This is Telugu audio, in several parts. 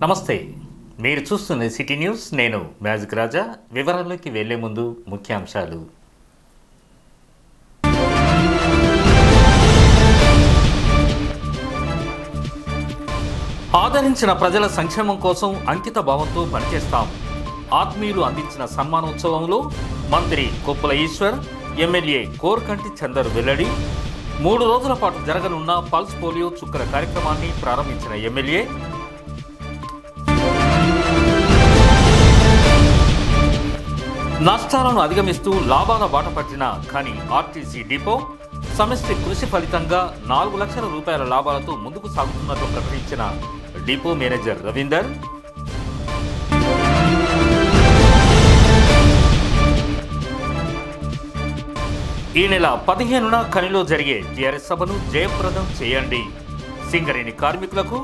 నమస్తే, మీరు చూస్తున్న సిటీ న్యూస్. నేను మ్యాజిక్ రాజా. వివరాల్లోకి వెళ్లే ముందు ముఖ్యాంశాలు. ఆదరించిన ప్రజల సంక్షేమం కోసం అంకిత భావంతో పనిచేస్తాం. ఆత్మీయులు అందించిన సన్మానోత్సవంలో మంత్రి కొప్పుల ఈశ్వర్, ఎమ్మెల్యే కోరకంటి చందర్ వెల్లడి. 3 రోజుల పాటు జరగనున్న పల్స్ పోలియో చుక్కల కార్యక్రమాన్ని ప్రారంభించిన ఎమ్మెల్యే. నష్టాలను అధిగమిస్తూ లాభాల బాట పట్టిన ఖని ఆర్టీసీ డిపో సమష్టి కృషి ఫలితంగా 4 లక్షల రూపాయల లాభాలతో ముందుకు సాగుతున్నట్లు ప్రకటించిన డిపో మేనేజర్ రవీందర్. ఈ నెల 15న ఖనిలో జరిగే టీఆర్ఎస్ సభను జయప్రదం చేయండి. సింగరేణి కార్మికులకు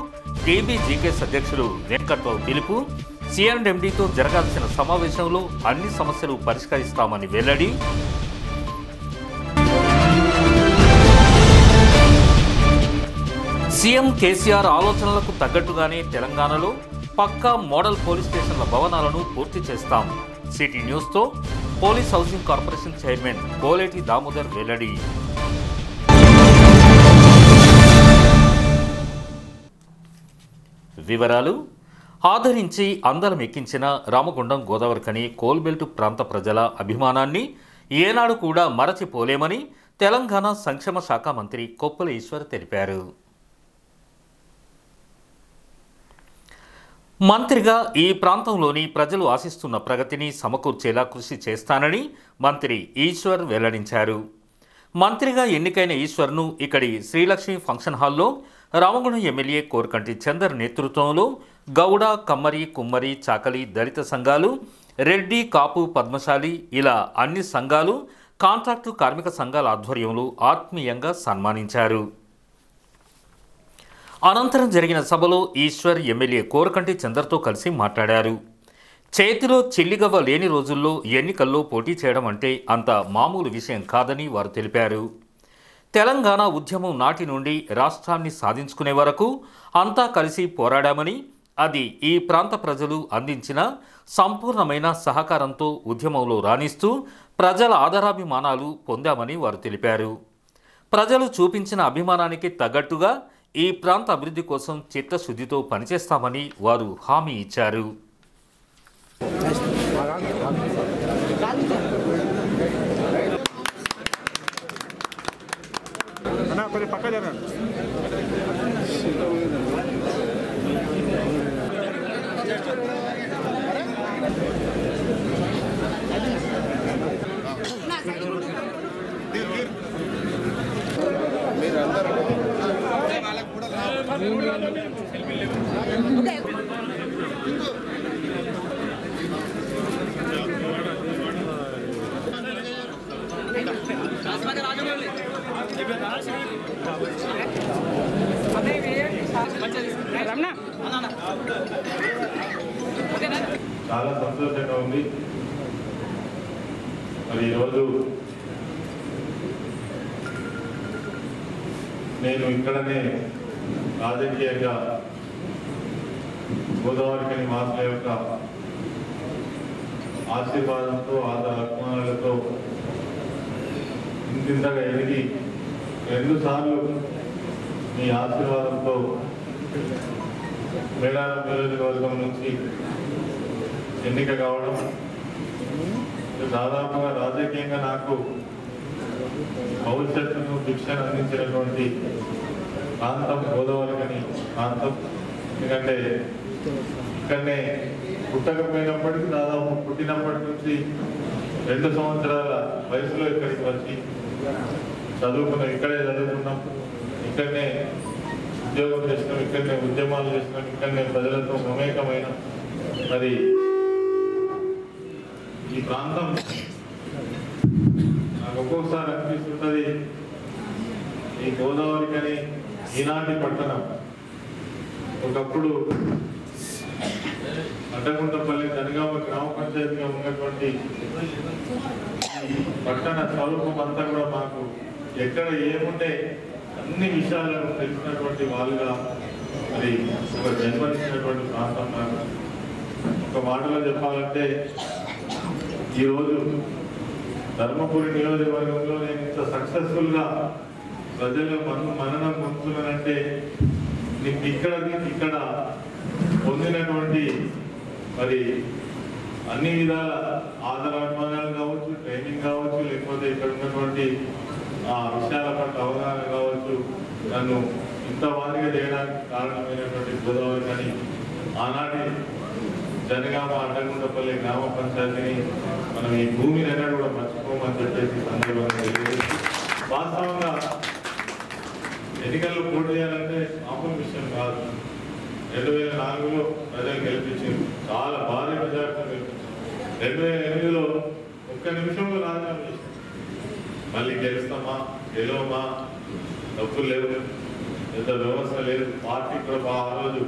టీబీజీకేఎస్ అధ్యక్షులు వెంకట్రావు పిలుపు. సిఎండితో జరగాల్సిన సమావేశంలో అన్ని సమస్యలు పరిష్కరిస్తామని వెల్లడి. సీఎం కేసీఆర్ ఆలోచనలకు తగ్గట్టుగానే తెలంగాణలో పక్కా మోడల్ పోలీస్ స్టేషన్ల భవనాలను పూర్తి చేస్తాం. సిటీ న్యూస్తో police housing corporation chairman Koleti Damodar వెల్లడి. వివరాలు. ఆదరించి అందరం ఎక్కించిన రామగుండం గోదావరిఖని కోల్బెల్ట్ ప్రాంత ప్రజల అభిమానాన్ని ఏనాడు కూడా మరచిపోలేమని తెలంగాణ సంక్షేమ శాఖ మంత్రి కొప్పుల ఈశ్వర్ తెలిపారు. మంత్రిగా ఈ ప్రాంతంలోని ప్రజలు ఆశిస్తున్న ప్రగతిని సమకూర్చేలా కృషి చేస్తానని మంత్రి ఈశ్వర్ వెల్లడించారు. మంత్రిగా ఎన్నికైన ఈశ్వర్ను ఇక్కడి శ్రీలక్ష్మి ఫంక్షన్ హాల్లో రామగుండం ఎమ్మెల్యే కోరకంటి చందర్ నేతృత్వంలో గౌడ, కమ్మరి, కుమ్మరి, చాకలి, దళిత సంఘాలు, రెడ్డి, కాపు, పద్మశాలి ఇలా అన్ని సంఘాలు, కాంట్రాక్టు కార్మిక సంఘాల ఆధ్వర్యంలో ఆత్మీయంగా సన్మానించారు. అనంతరం జరిగిన సభలో ఈశ్వర్ ఎమ్మెల్యే కోరకంటి చందర్తో కలిసి మాట్లాడారు. చేతిలో చిల్లిగవ్వ లేని రోజుల్లో ఎన్నికల్లో పోటీ చేయడం అంటే అంత మామూలు విషయం కాదని వారు తెలిపారు. తెలంగాణ ఉద్యమం నాటి నుండి రాష్ట్రాన్ని సాధించుకునే వరకు అంతా కలిసి పోరాడామని, అది ఈ ప్రాంత ప్రజలు అందించిన సంపూర్ణమైన సహకారంతో ఉద్యమంలో రాణిస్తూ ప్రజల ఆదరాభిమానాలు పొందామని వారు తెలిపారు. ప్రజలు చూపించిన అభిమానానికి తగ్గట్టుగా ఈ ప్రాంత అభివృద్ధి కోసం చిత్తశుద్ధితో పనిచేస్తామని వారు హామీ ఇచ్చారు. చాలా సంతోషంగా ఉంది. మరి ఈరోజు నేను ఇక్కడనే రాజకీయంగా గోదావరిఖని మాస్టర్ యొక్క ఆశీర్వాదంతో, అభిమానాలతో ఇంతగా ఎదిగి 2 సార్లు మీ ఆశీర్వాదంతో మేడారం నియోజకవర్గం నుంచి ఎన్నిక కావడం, దాదాపుగా రాజకీయంగా నాకు భవిష్యత్తును శిక్షణ అందించినటువంటి ప్రాంతం గోదావరిఖని ప్రాంతం. ఎందుకంటే ఇక్కడనే పుట్టకపోయినప్పటికీ దాదాపు పుట్టినప్పటి నుంచి 2 సంవత్సరాల వయసులో ఇక్కడికి వచ్చి చదువుకున్నాం. ఇక్కడే చదువుకున్నాం, ఇక్కడనే ఉద్యోగం చేసినాం, ఇక్కడనే ఉద్యమాలు చేసినాం, ఇక్కడనే ప్రజలతో మమేకమైన. మరి ఈ ప్రాంతం నాకు ఒక్కొక్కసారి అనిపిస్తుంటుంది, ఈ గోదావరి కానీ ఈనాటి పట్టణం ఒకప్పుడు అడ్డగుంటపల్లి జనగామ గ్రామ పంచాయతీగా ఉన్నటువంటి పట్టణ స్వరూపం అంతా కూడా మాకు ఎక్కడ ఏముంటే అన్ని విషయాలను తెలిసినటువంటి వాళ్ళుగా మరి ఒక జన్మనిచ్చినటువంటి ప్రాంతం. నాకు ఒక మాటలో చెప్పాలంటే ఈరోజు ధర్మపురి నియోజకవర్గంలో నేను ఇంత సక్సెస్ఫుల్గా ప్రజల మననం పొందుతున్నానంటే నీకు ఇక్కడ పొందినటువంటి మరి అన్ని విధాల ఆదరాభిమానాలు కావచ్చు, ట్రైనింగ్ కావచ్చు, లేకపోతే ఇక్కడ ఉన్నటువంటి ఆ విషయాల పట్ల అవగాహన కావచ్చు, నన్ను ఇంత వారిగా చేయడానికి కారణమైనటువంటి గోదావరి కానీ ఆనాటి జనగామ అడ్డగుంటపల్లి గ్రామ పంచాయతీని మనం ఈ భూమిని ఎన్నడూ కూడా మర్చిపోమని చెప్పేసి సందర్భంగా తెలియజేసి, వాస్తవంగా ఎన్నికల్లో పోటీ చేయాలంటే మామూలు విషయం కాదు. 2004లో ప్రజలు గెలిపించారు, చాలా భారీ మెజార్టీతో గెలిపించారు. 2008లో 1 నిమిషంలో రాజీనామా చేశారు. మళ్ళీ గెలుస్తామా గెలవమా, డబ్బులు లేవు, ఎంత వ్యవస్థ లేదు, పార్టీ కూడా ఆ రోజు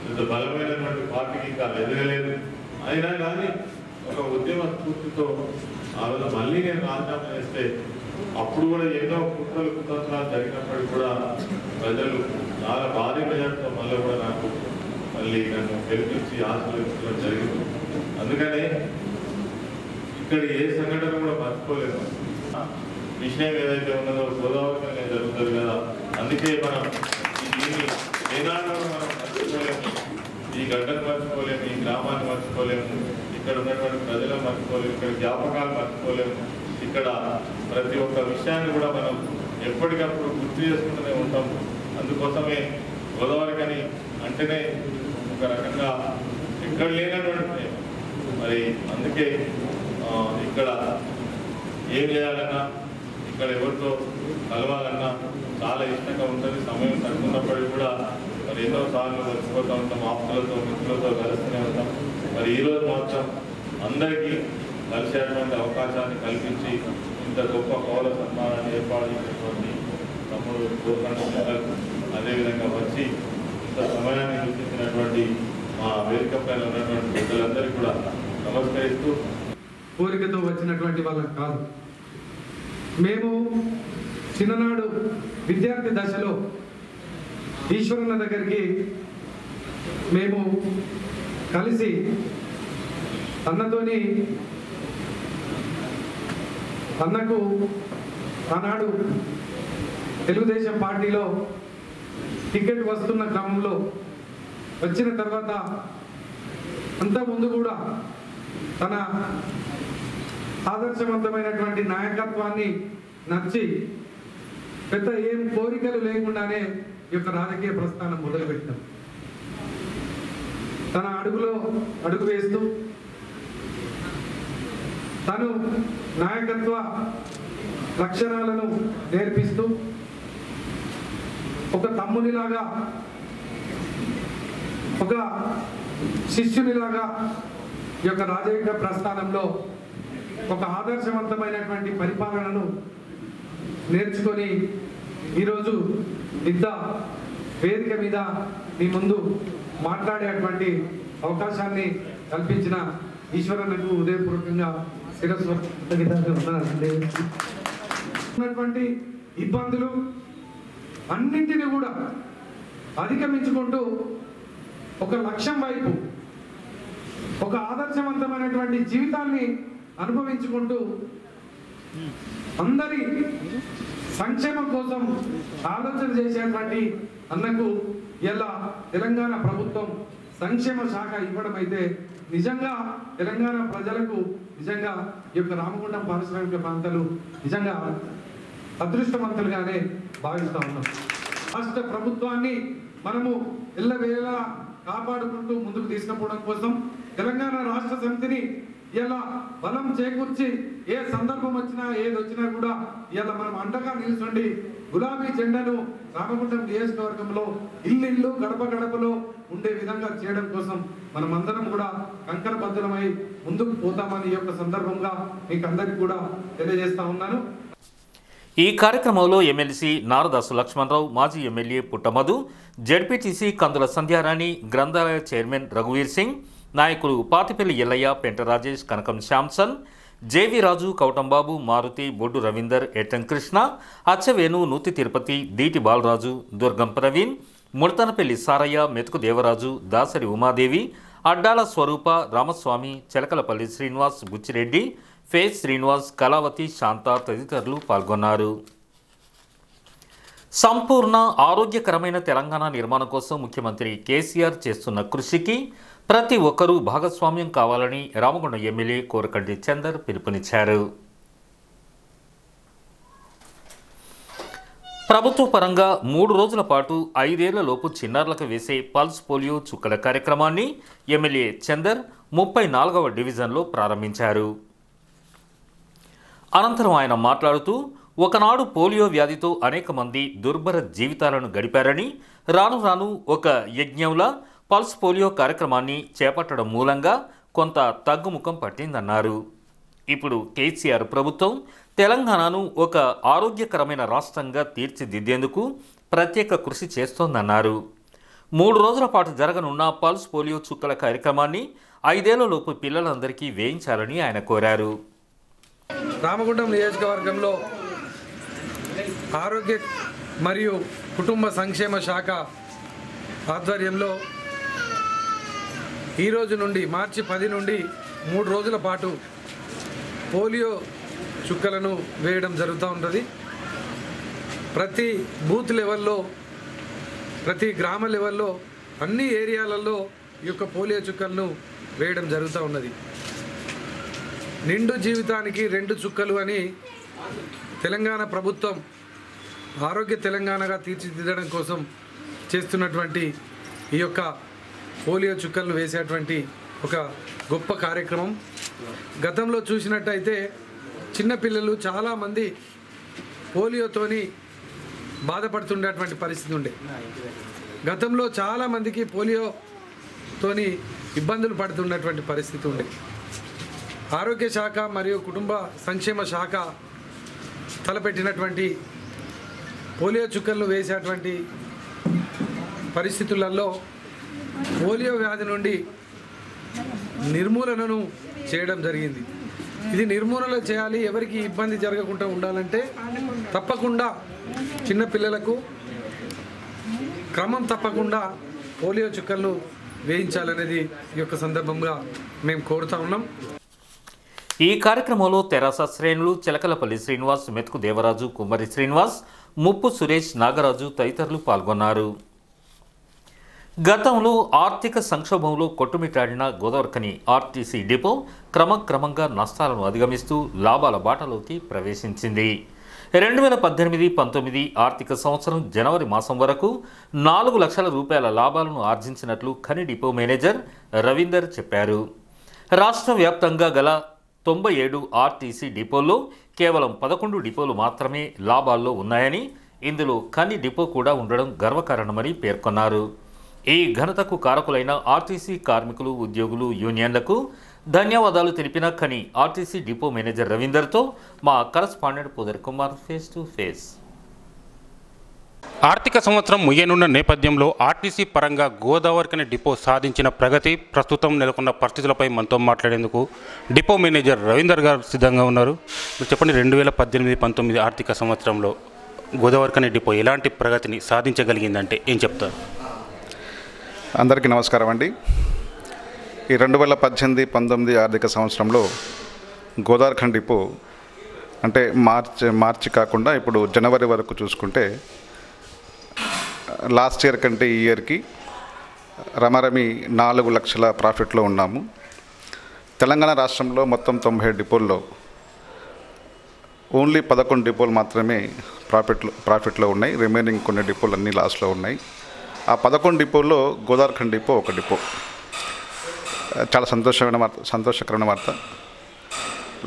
ఇంత బలమైనటువంటి పార్టీకి ఇంకా ఎదగలేదు. అయినా కానీ ఒక ఉద్యమ స్ఫూర్తితో ఆ రోజు మళ్ళీ నేను రాజీనామా చేస్తే అప్పుడు కూడా ఎన్నో కుట్రలు కుతంత్రాలు జరిగినప్పటికీ కూడా ప్రజలు చాలా భారీ మెజార్టీతో మళ్ళీ కూడా నాకు మళ్ళీ నన్ను గెలిపించి ఆశీర్వదించడం జరిగింది. అందుకని ఇక్కడ ఏ సంఘటన కూడా మర్చిపోలేదు. విషయం ఏదైతే ఉన్నదో గోదావరి జరుగుతుంది కదా, అందుకే మనం దీన్ని ఏనాడో మనం మర్చిపోలేము, ఈ గడ్డను మర్చిపోలేము, ఈ గ్రామాన్ని మర్చిపోలేము, ఇక్కడ ఉన్నటువంటి ప్రజలను మర్చిపోలేము, ఇక్కడ జ్ఞాపకాలు మర్చిపోలేము. ఇక్కడ ప్రతి ఒక్క విషయాన్ని కూడా మనం ఎప్పటికప్పుడు గుర్తు చేసుకుంటూనే ఉంటాం. అందుకోసమే గోదావరి కానీ అంటేనే ఒక రకంగా ఎక్కడ లేనటువంటి మరి అందుకే ఇక్కడ ఏం చేయాలన్నా, ఇక్కడ ఎవరితో కలవాలన్నా చాలా ఇష్టంగా ఉంటుంది. సమయం తక్కున్నప్పటికీ కూడా మరి ఎన్నోసార్లు వచ్చిపోతూ ఉంటాం, ఆప్తులతో మిత్రులతో కలుస్తూనే ఉంటాం. మరి ఈరోజు మాత్రం అందరికీ కలిసేటువంటి అవకాశాన్ని కల్పించి ఇంత గొప్ప పౌర సన్మానాన్ని ఏర్పాటు చేసినటువంటి తమ్ముడు కోరుకుంటున్నారు. అదేవిధంగా వచ్చి ఇంత సమయాన్ని సూచించినటువంటి మా వేదిక పైన ఉన్నటువంటి పెద్దలందరికీ కూడా నమస్కరిస్తూ, కోరికతో వచ్చినటువంటి వాళ్ళం కాదు. మేము చిన్ననాడు విద్యార్థి దశలో ఈశ్వరన్న దగ్గరికి మేము కలిసి అన్నకు ఆనాడు తెలుగుదేశం పార్టీలో టికెట్ వస్తున్న క్రమంలో వచ్చిన తర్వాత అంత ముందు కూడా తన ఆదర్శవంతమైనటువంటి నాయకత్వాన్ని నచ్చి పెద్ద ఏం కోరికలు లేకుండానే ఈ యొక్క రాజకీయ ప్రస్థానం మొదలుపెట్టాం. తన అడుగులో అడుగు వేస్తూ తను నాయకత్వ లక్షణాలను నేర్పిస్తూ ఒక తమ్మునిలాగా, ఒక శిష్యునిలాగా ఈ యొక్క రాజకీయ ప్రస్థానంలో ఒక ఆదర్శవంతమైనటువంటి పరిపాలనను నేర్చుకొని ఈరోజు ఇంత వేదిక మీద మీ ముందు మాట్లాడేటువంటి అవకాశాన్ని కల్పించిన ఈశ్వరన్నకు హృదయపూర్వకంగా శిరస్సు ఉన్నటువంటి ఇబ్బందులు అన్నింటినీ కూడా అధిగమించుకుంటూ ఒక లక్ష్యం వైపు ఒక ఆదర్శవంతమైనటువంటి జీవితాన్ని అనుభవించుకుంటూ అందరి సంక్షేమం కోసం ఆలోచన చేసేటువంటి అన్నకు ఇలా తెలంగాణ ప్రభుత్వం సంక్షేమ శాఖ ఇవ్వడం అయితే నిజంగా తెలంగాణ ప్రజలకు నిజంగా ఈ యొక్క రామగుండం పారిశ్రామిక ప్రాంతాలు నిజంగా అదృష్టవంతులుగానే భావిస్తూ ఉన్నాం. రాష్ట్ర ప్రభుత్వాన్ని మనము ఎల్లవేళలా కాపాడుకుంటూ ముందుకు తీసుకుపోవడం కోసం తెలంగాణ రాష్ట్ర సమితిని ఇలా బలం చేకూర్చి ఏ సందర్భం వచ్చినా ఏది వచ్చినా కూడా ఇలా మనం అండగా నిలుచుండి గులాబీ జెండాను రామగుండం నియోజకవర్గంలో ఇల్లు గడప గడపలో ఉండే విధంగా చేయడం కోసం మనం అందరం కూడా కంకణబద్ధమై ముందుకు పోతామని ఈ యొక్క సందర్భంగా మీకు అందరికీ కూడా తెలియజేస్తా ఉన్నాను. ఈ కార్యక్రమంలో ఎమ్మెల్సీ నారదాసు లక్ష్మణరావు, మాజీ ఎమ్మెల్యే పుట్టమధు, జడ్పీటీసీ కందుల సంధ్యారాణి, గ్రంథాలయ చైర్మన్ రఘువీర్ సింగ్, నాయకులు పాతిపల్లి ఎల్లయ్య, పెంట రాజేష్, కనకం శ్యాంసన్, జేవి రాజు, కౌటంబాబు, మారుతి, బొడ్డు రవీందర్, ఎట్టం కృష్ణ, అచ్చవేణు, నూతి తిరుపతి, దీటి బాలరాజు, దుర్గం ప్రవీణ్, ముడతనపల్లి సారయ్య, మెతుకు దేవరాజు, దాసరి ఉమాదేవి, అడ్డాల స్వరూప, రామస్వామి, చెలకలపల్లి శ్రీనివాస్, బుచ్చిరెడ్డి, ఫేజ్ శ్రీనివాస్, కళావతి, శాంత తదితరులు పాల్గొన్నారు. సంపూర్ణ ఆరోగ్యకరమైన తెలంగాణ నిర్మాణం కోసం ముఖ్యమంత్రి కేసీఆర్ చేస్తున్న కృషికి ప్రతి ఒక్కరూ భాగస్వామ్యం కావాలని రామగుండం ఎమ్మెల్యే కోరకంటి చందర్ పిలుపునిచ్చారు. ప్రభుత్వ పరంగా 3 రోజుల పాటు 5 ఏళ్లలోపు చిన్నారులకు వేసే పల్స్ పోలియో చుక్కల కార్యక్రమాన్ని ఎమ్మెల్యే చందర్ 34వ డివిజన్లో ప్రారంభించారు. అనంతరం ఆయన మాట్లాడుతూ, ఒకనాడు పోలియో వ్యాధితో అనేక మంది దుర్భర జీవితాలను గడిపారని, రాను రాను ఒక యజ్ఞంలా పల్స్ పోలియో కార్యక్రమాన్ని చేపట్టడం మూలంగా కొంత తగ్గుముఖం పట్టిందన్నారు. ఇప్పుడు కేసీఆర్ ప్రభుత్వం తెలంగాణను ఒక ఆరోగ్యకరమైన రాష్ట్రంగా తీర్చిదిద్దేందుకు ప్రత్యేక కృషి చేస్తోందన్నారు. 3 రోజుల పాటు జరగనున్న పల్స్ పోలియో చుక్కల కార్యక్రమాన్ని 5 ఏళ్లలోపు పిల్లలందరికీ వేయించాలని ఆయన కోరారు. రామగుండం నియోజకవర్గంలో ఆరోగ్య మరియు కుటుంబ సంక్షేమ శాఖ ఆధ్వర్యంలో ఈరోజు నుండి మార్చి 10 నుండి 3 రోజుల పాటు పోలియో చుక్కలను వేయడం జరుగుతూ ఉంటుంది. ప్రతి బూత్ లెవెల్లో, ప్రతి గ్రామ లెవెల్లో, అన్ని ఏరియాలలో ఈ యొక్క పోలియో చుక్కలను వేయడం జరుగుతూ ఉన్నది. నిండు జీవితానికి 2 చుక్కలు అని తెలంగాణ ప్రభుత్వం ఆరోగ్య తెలంగాణగా తీర్చిదిద్దడం కోసం చేస్తున్నటువంటి ఈ యొక్క పోలియో చుక్కలను వేసేటువంటి ఒక గొప్ప కార్యక్రమం. గతంలో చూసినట్టయితే చిన్నపిల్లలు చాలామంది పోలియోతోని బాధపడుతుండేటువంటి పరిస్థితి ఉండే. గతంలో చాలామందికి పోలియోతోని ఇబ్బందులు పడుతున్నటువంటి పరిస్థితి ఉండే. ఆరోగ్య శాఖ మరియు కుటుంబ సంక్షేమ శాఖ తలపెట్టినటువంటి పోలియో చుక్కలను వేసేటువంటి పరిస్థితులలో పోలియో వ్యాధి నుండి నిర్మూలనను చేయడం జరిగింది. ఇది నిర్మూలన చేయాలి, ఎవరికి ఇబ్బంది జరగకుండా ఉండాలంటే తప్పకుండా చిన్నపిల్లలకు క్రమం తప్పకుండా పోలియో చుక్కలను వేయించాలనేది ఈ యొక్క సందర్భంగా మేము కోరుతా ఉన్నాం. ఈ కార్యక్రమంలో తెరాస శ్రేణులు చిలకలపల్లి శ్రీనివాస్, మెతుకు దేవరాజు, కుమ్మరి శ్రీనివాస్, ముప్పు సురేష్, నాగరాజు తదితరులు పాల్గొన్నారు. గతంలో ఆర్థిక సంక్షోభంలో కొట్టుమిట్టాడిన గోదావరిఖని ఆర్టీసీ డిపో క్రమక్రమంగా నష్టాలను అధిగమిస్తూ లాభాల బాటలోకి ప్రవేశించింది. 2018-19 ఆర్థిక సంవత్సరం జనవరి మాసం వరకు 4 లక్షల రూపాయల లాభాలను ఆర్జించినట్లు ఖని డిపో మేనేజర్ రవీందర్ చెప్పారు. రాష్ట్ర వ్యాప్తంగా గల 97 ఆర్టీసీ డిపోల్లో కేవలం 11 డిపోలు మాత్రమే లాభాల్లో ఉన్నాయని, ఇందులో ఖని డిపో కూడా ఉండడం గర్వకారణమని పేర్కొన్నారు. ఈ ఘనతకు కారకులైన ఆర్టీసీ కార్మికులు, ఉద్యోగులు, యూనియన్లకు ధన్యవాదాలు తెలిపిన ఖని ఆర్టీసీ డిపో మేనేజర్ రవీందర్తో మా correspondent Pudar Kumar face to face. ఆర్థిక సంవత్సరం ముగియనున్న నేపథ్యంలో ఆర్టీసీ పరంగా గోదావరిఖని డిపో సాధించిన ప్రగతి, ప్రస్తుతం నెలకొన్న పరిస్థితులపై మనతో మాట్లాడేందుకు డిపో మేనేజర్ రవీందర్ గారు సిద్ధంగా ఉన్నారు. మీరు చెప్పండి, 2018-19 ఆర్థిక సంవత్సరంలో గోదావరిఖని డిపో ఎలాంటి ప్రగతిని సాధించగలిగిందంటే ఏం చెప్తారు? అందరికీ నమస్కారం అండి. ఈ 2018-19 ఆర్థిక సంవత్సరంలో గోదావరిఖని డిపో అంటే మార్చి కాకుండా ఇప్పుడు జనవరి వరకు చూసుకుంటే లాస్ట్ ఇయర్ కంటే ఈ ఇయర్కి రమారమి 4 లక్షల ప్రాఫిట్లో ఉన్నాము. తెలంగాణ రాష్ట్రంలో మొత్తం 97 డిపోల్లో ఓన్లీ 11 డిపోలు మాత్రమే ప్రాఫిట్లో ఉన్నాయి. రిమైనింగ్ కొన్ని డిపోలు అన్నీ లాస్లో ఉన్నాయి. ఆ 11 డిపోల్లో గోదావరిఖని డిపో ఒక డిపో. చాలా సంతోషకరమైన వార్త.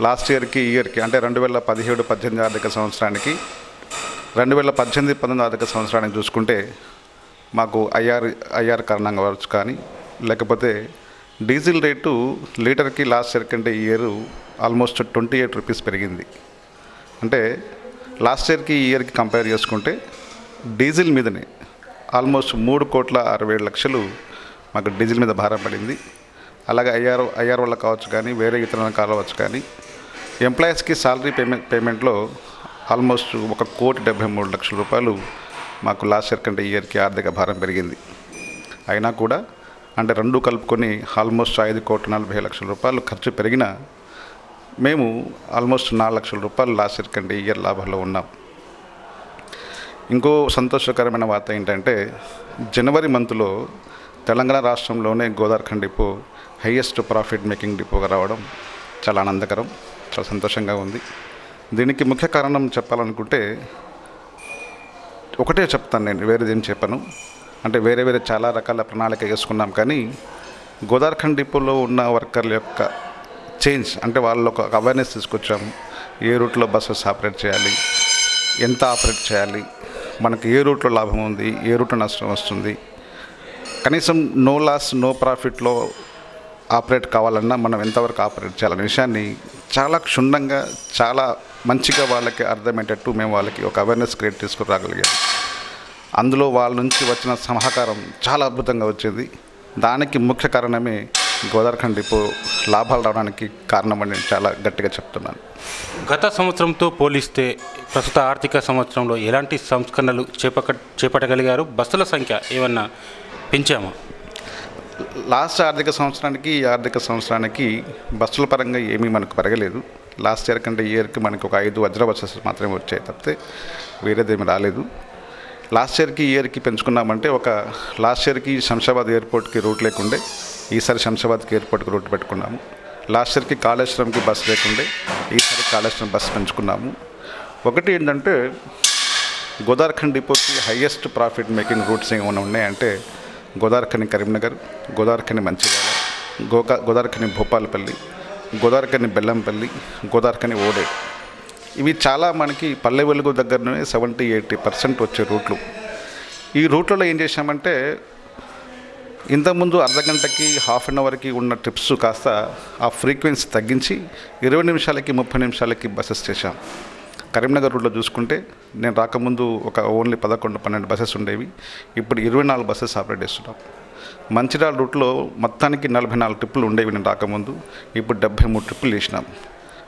లాస్ట్ ఇయర్కి ఈ ఇయర్కి అంటే 2017-18 ఆర్థిక సంవత్సరానికి 2018-19 ఆర్థిక సంవత్సరానికి చూసుకుంటే మాకు ఐఆర్ కారణంగా కావచ్చు కానీ లేకపోతే డీజిల్ రేటు లీటర్కి లాస్ట్ ఇయర్ కంటే ఈ ఇయర్ ఆల్మోస్ట్ 28 రూపీస్ పెరిగింది. అంటే లాస్ట్ ఇయర్కి ఈ ఇయర్కి కంపేర్ చేసుకుంటే డీజిల్ మీదనే ఆల్మోస్ట్ 3,60,00,000 మాకు డీజిల్ మీద భారం పడింది. అలాగే ఐఆర్ వల్ల కావచ్చు కానీ వేరే ఇతర కావచ్చు కానీ ఎంప్లాయీస్కి సాలరీ పేమెంట్లో ఆల్మోస్ట్ 1,73,00,000 రూపాయలు మాకు లాస్ట్ ఇయర్ కంటే ఈ ఇయర్కి ఆర్థిక భారం పెరిగింది. అయినా కూడా అంటే రెండు కలుపుకొని ఆల్మోస్ట్ 5,40,00,000 రూపాయలు ఖర్చు పెరిగినా మేము ఆల్మోస్ట్ 4,00,000 రూపాయలు లాస్ట్ ఇయర్ కంటే ఈ ఇయర్ లాభంలో ఉన్నాం. ఇంకో సంతోషకరమైన వార్త ఏంటంటే జనవరి మంత్లో తెలంగాణ రాష్ట్రంలోనే గోదావరిఖండ్ డిపో హైయెస్ట్ ప్రాఫిట్ మేకింగ్ డిపోగా రావడం చాలా ఆనందకరం, చాలా సంతోషంగా ఉంది. దీనికి ముఖ్య కారణం చెప్పాలనుకుంటే ఒకటే చెప్తాను, నేను వేరేదేం చెప్పను. అంటే వేరే చాలా రకాల ప్రణాళిక వేసుకున్నాం కానీ గోదావరిఖండ్ డిపోలో ఉన్న వర్కర్ల యొక్క చేంజ్ అంటే వాళ్ళ ఒక అవేర్నెస్ తీసుకొచ్చాము. ఏ రూట్లో బస్సెస్ ఆపరేట్ చేయాలి, ఎంత ఆపరేట్ చేయాలి, మనకు ఏ రూట్లో లాభం ఉంది, ఏ రూట్లో నష్టం వస్తుంది, కనీసం నో లాస్ నో ప్రాఫిట్లో ఆపరేట్ కావాలన్నా మనం ఎంతవరకు ఆపరేట్ చేయాలనే విషయాన్ని చాలా క్షుణ్ణంగా చాలా మంచిగా వాళ్ళకి అర్థమయ్యేటట్టు మేము వాళ్ళకి ఒక అవేర్నెస్ క్రియేట్ తీసుకురాగలిగాం. అందులో వాళ్ళ నుంచి వచ్చిన సహకారం చాలా అద్భుతంగా వచ్చింది. దానికి ముఖ్య కారణమే గోదావరిఖండ్ డిపో లాభాలు రావడానికి కారణమని నేను చాలా గట్టిగా చెప్తున్నాను. గత సంవత్సరంతో పోలిస్తే ప్రస్తుత ఆర్థిక సంవత్సరంలో ఎలాంటి సంస్కరణలు చేపట్టగలిగారు? బస్సుల సంఖ్య ఏమన్నా పెంచామా? లాస్ట్ ఆర్థిక సంవత్సరానికి ఈ ఆర్థిక సంవత్సరానికి బస్సుల పరంగా ఏమీ మనకు పెరగలేదు. లాస్ట్ ఇయర్ కంటే ఈ ఇయర్కి మనకు ఒక 5 వజ్ర బస్సెస్ మాత్రమే వచ్చాయి తప్పితే వేరేదేమీ రాలేదు. లాస్ట్ ఇయర్కి ఈ ఇయర్కి పెంచుకున్నామంటే ఒక లాస్ట్ ఇయర్కి శంషాబాద్ ఎయిర్పోర్ట్కి రూట్ లేకుండే ఈసారి శంషాబాద్కి ఎయిర్పోర్ట్కి రూట్ పెట్టుకున్నాము. లాస్ట్ ఇయర్కి కాళేశ్వరంకి బస్సు లేకుండే ఈసారి కాళేశ్వరం బస్సు పెంచుకున్నాము. ఒకటి ఏంటంటే గోదావరిఖండ్ డిపోకి హైయెస్ట్ ప్రాఫిట్ మేకింగ్ రూట్స్ ఏమైనా ఉన్నాయంటే గోదావరిఖని కరీంనగర్, గోదావరిఖని మంచిర్యాల, గోదావరిఖని భూపాలపల్లి, గోదావరిఖని బెల్లంపల్లి, గోదావరిఖని ఓడేడ్. ఇవి చాలా మనకి పల్లె వెలుగు దగ్గరనే 70-80% వచ్చే రూట్లు. ఈ రూట్లలో ఏం చేశామంటే ఇంతకుముందు అర్ధగంటకి హాఫ్ అన్ అవర్కి ఉన్న ట్రిప్స్ కాస్త ఆ ఫ్రీక్వెన్సీ తగ్గించి 20 నిమిషాలకి 30 నిమిషాలకి బస్సెస్ చేశాం. కరీంనగర్ రూట్లో చూసుకుంటే నేను రాకముందు ఒక ఓన్లీ 11-12 బస్సెస్ ఉండేవి, ఇప్పుడు 24 బస్సెస్ ఆపరేట్ చేస్తున్నాం. మంచిర్యాల రూట్లో మొత్తానికి 44 ట్రిప్పులు ఉండేవి నేను రాకముందు, ఇప్పుడు 73 ట్రిప్పులు చేసినాం.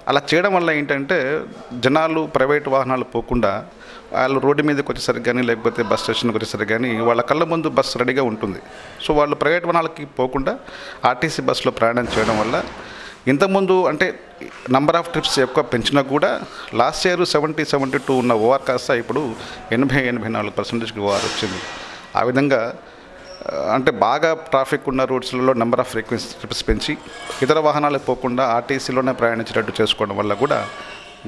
అలా చేయడం వల్ల ఏంటంటే జనాలు ప్రైవేట్ వాహనాలు పోకుండా వాళ్ళు రోడ్డు మీదకి వచ్చేసరికి కానీ లేకపోతే బస్ స్టేషన్కి వచ్చేసరికి కానీ వాళ్ళ కళ్ళ ముందు బస్సు రెడీగా ఉంటుంది. సో వాళ్ళు ప్రైవేట్ వాహనాలకి పోకుండా ఆర్టీసీ బస్సులో ప్రయాణం చేయడం వల్ల ఇంతకుముందు అంటే నంబర్ ఆఫ్ ట్రిప్స్ ఎక్కువ పెంచినా కూడా లాస్ట్ ఇయర్ 70-72 ఉన్న ఓఆర్ కాస్త ఇప్పుడు 80-84% ఓఆర్ వచ్చింది. ఆ విధంగా అంటే బాగా ట్రాఫిక్ ఉన్న రూట్స్లలో నెంబర్ ఆఫ్ ఫ్రీక్వెన్సీ ట్రిప్స్ పెంచి ఇతర వాహనాలకు పోకుండా ఆర్టీసీలోనే ప్రయాణించేటట్టు చేసుకోవడం వల్ల కూడా